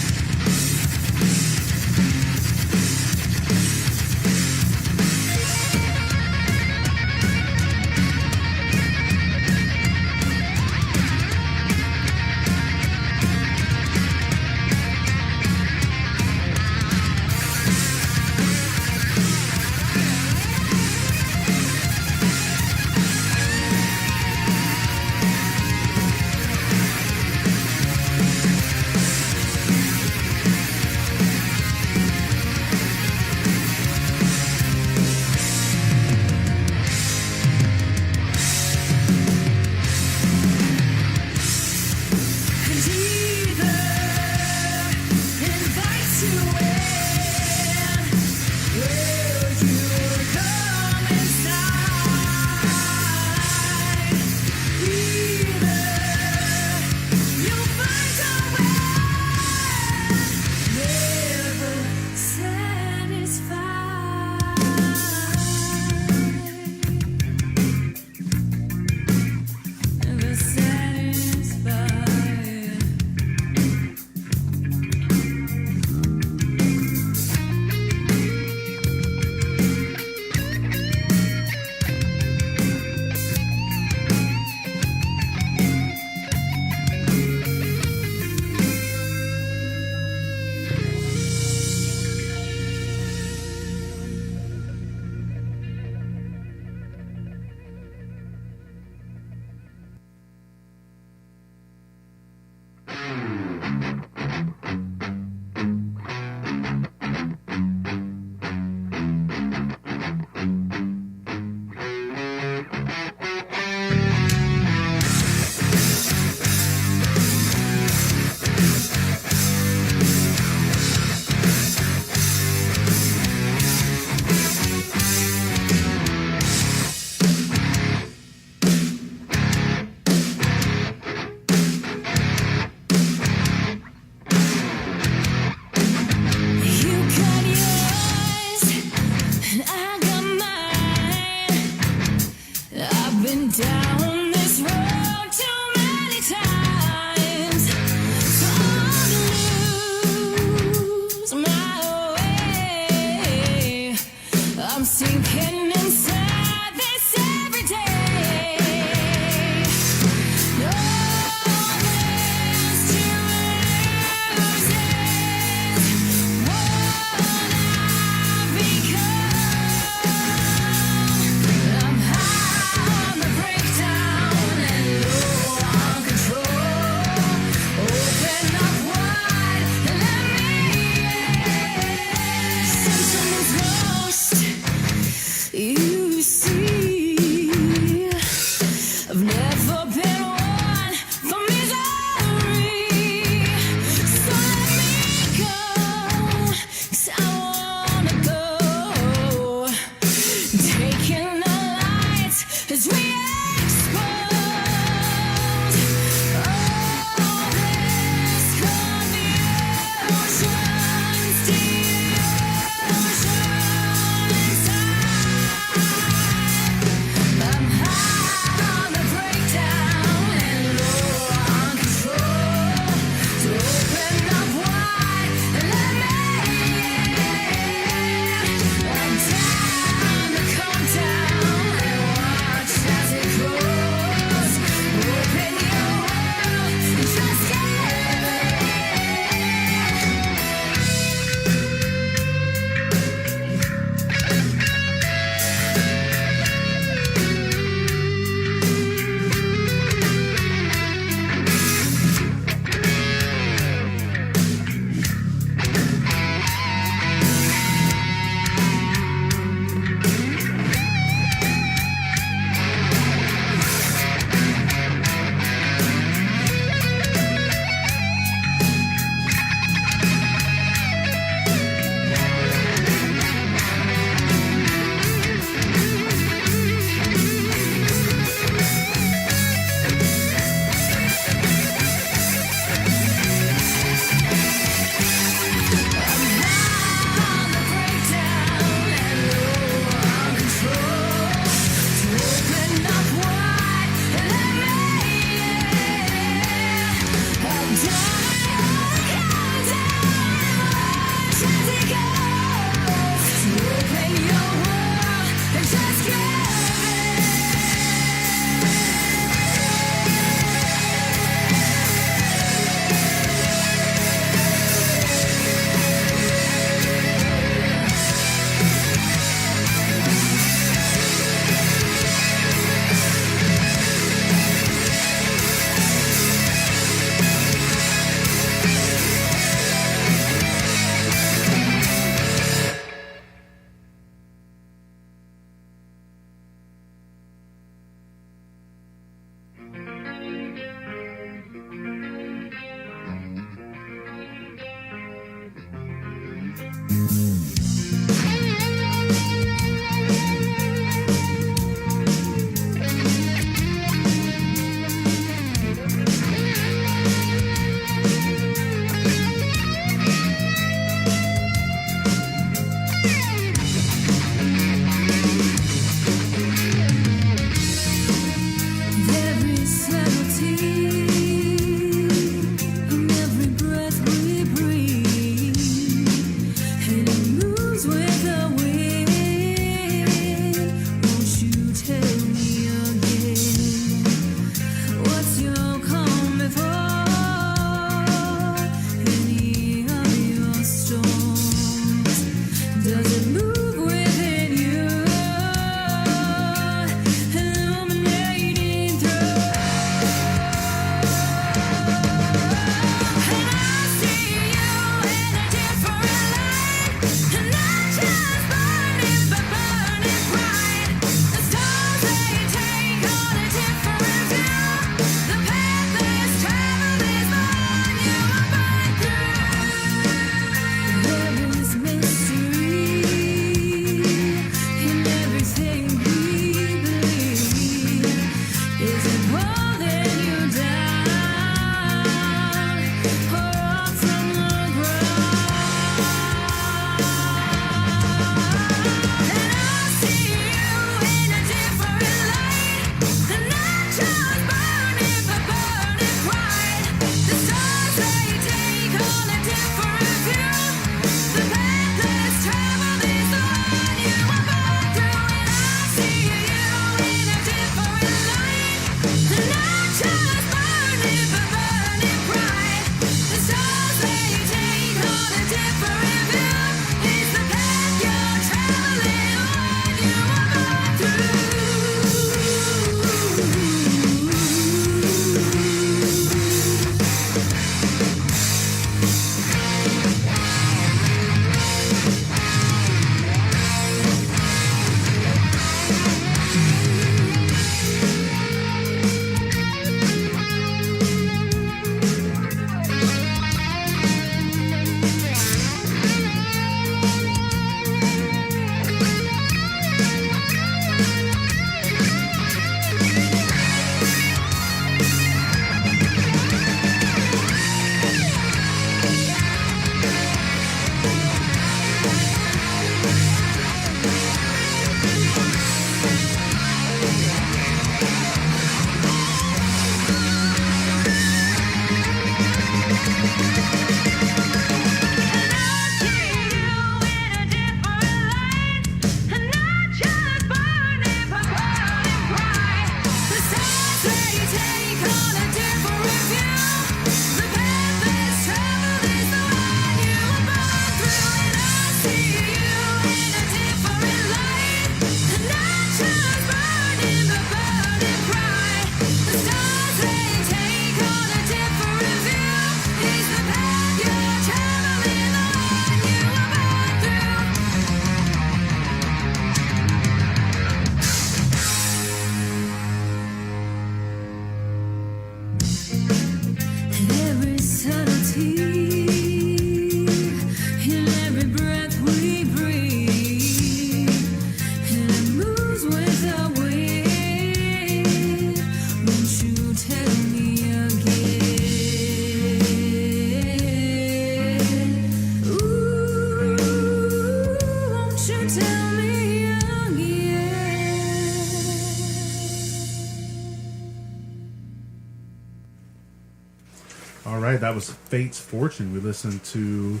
All right, that was Fate's Fortune. We listened to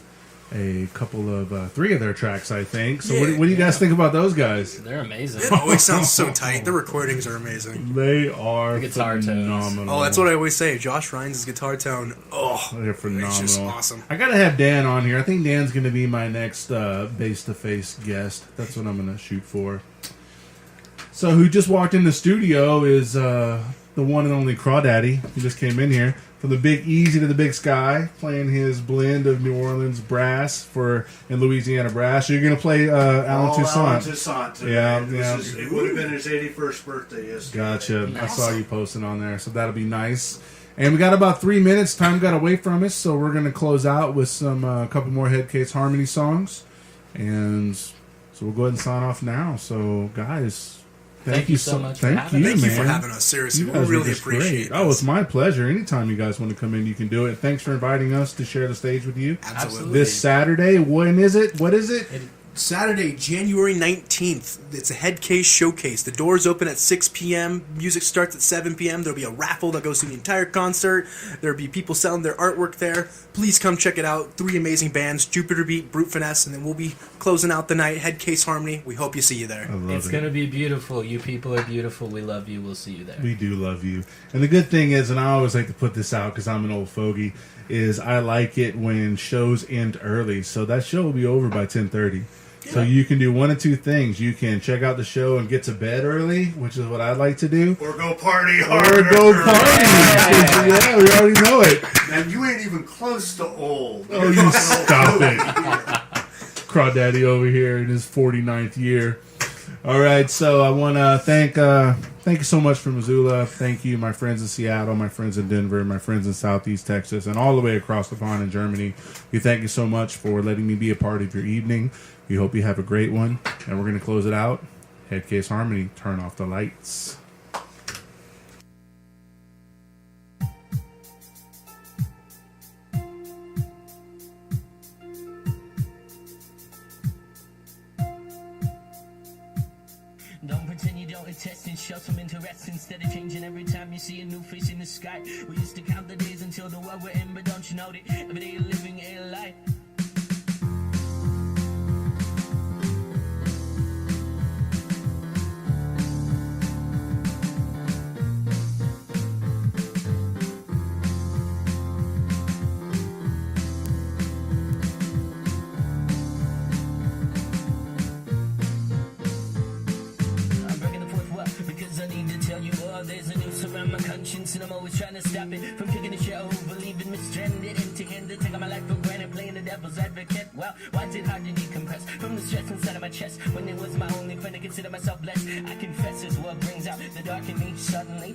a couple of 3 of their tracks, I think. So what do you guys think about those guys? They're amazing. It always sounds so tight. The recordings are amazing. They are The guitar phenomenal. Oh, that's what I always say. Josh Rhines' guitar tone. Oh, They're phenomenal. it's just awesome. I gotta have Dan on here. I think Dan's gonna be my next face-to-face guest. That's what I'm gonna shoot for. So who just walked in the studio is the one and only Crawdaddy. He just came in here from the Big Easy to the Big Sky, playing his blend of New Orleans brass and Louisiana brass. So you're gonna play Alan Toussaint. Alan Toussaint today. Yeah. It would have been his 81st birthday yesterday. Gotcha. I saw you posting on there, so that'll be nice. And we got about 3 minutes. Time got away from us, so we're gonna close out with some couple more Headcase Harmony songs, and so we'll go ahead and sign off now. So guys. Thank you so much for Thank having you, us. Thank man. you for having us. Seriously, You we guys were really just appreciate great. it. Oh, it's my pleasure. Anytime you guys want to come in, you can do it. Thanks for inviting us to share the stage with you. Absolutely. This Saturday, when is it? What is it? Saturday, January 19th. It's a Headcase Showcase. The doors open at 6 p.m. Music starts at 7 p.m. There'll be a raffle that goes through the entire concert. There'll be people selling their artwork there. Please come check it out. 3 amazing bands, Jupiter Beat, Brute Finesse, and then we'll be closing out the night, Headcase Harmony. We hope you see you there. I love It's it. going to be beautiful. You people are beautiful. We love you. We'll see you there. We do love you. And the good thing is, and I always like to put this out because I'm an old fogey, is I like it when shows end early. So that show will be over by 10:30. So you can do one of two things. You can check out the show and get to bed early, which is what I like to do. Or go party Or hard. go party. Yeah, we already know it. Man, you ain't even close to old. Oh, you stop it. Crawdaddy over here in his 49th year. All right, so I want to thank you so much for Missoula. Thank you, my friends in Seattle, my friends in Denver, my friends in Southeast Texas, and all the way across the pond in Germany. We thank you so much for letting me be a part of your evening. We hope you have a great one, and we're going to close it out. Headcase Harmony, turn off the lights. Don't pretend you don't attest and show some interest instead of changing every time you see a new face in the sky. We used to count the days until the world were in, but don't you know that every day you're living a life. I'm breaking the fourth wall because I need to tell you all there's a noose around my conscience and I'm always trying to stop it from kicking the show, believing me stranded, empty-handed, taking my life for granted, playing the devil's advocate. Well, why is it hard to decompress from the stress inside of my chest when it was my only friend to consider myself blessed? I confess this world brings out the dark in me suddenly.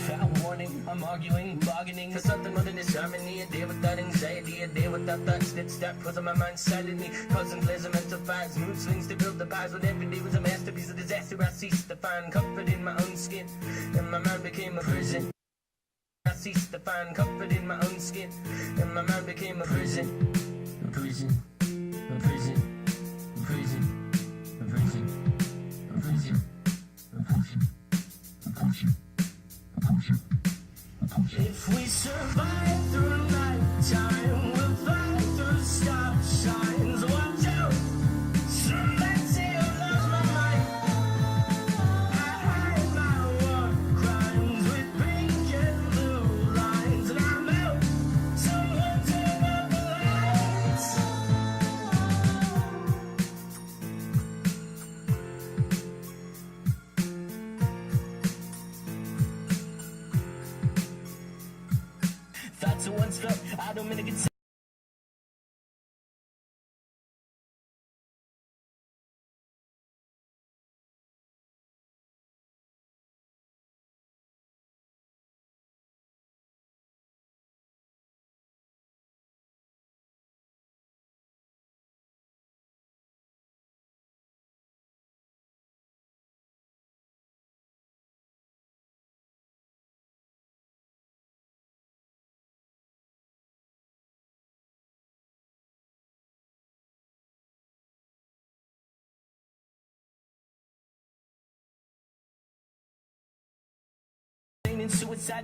Foul warning, I'm arguing, bargaining for something more than this harmony. A day without anxiety, a day without thoughts that start pulling my mind silently, causing pleasant mental fires, mood swings to build the pies. When every day was a masterpiece of disaster, I ceased to find comfort in my own skin, and my mind became a prison. I ceased to find comfort in my own skin, and my mind became a prison. A prison, a prison, a prison, a prison, a prison, a prison, a prison, a prison, a prison. If we survive through nighttime, we'll fly through stop signs. Watch out! Somebody say I lost my mind. I hide my war crimes with pink and blue lines, and I'm out. Someone turn off the lights. Thoughts are once felt, I don't mean to get suicide.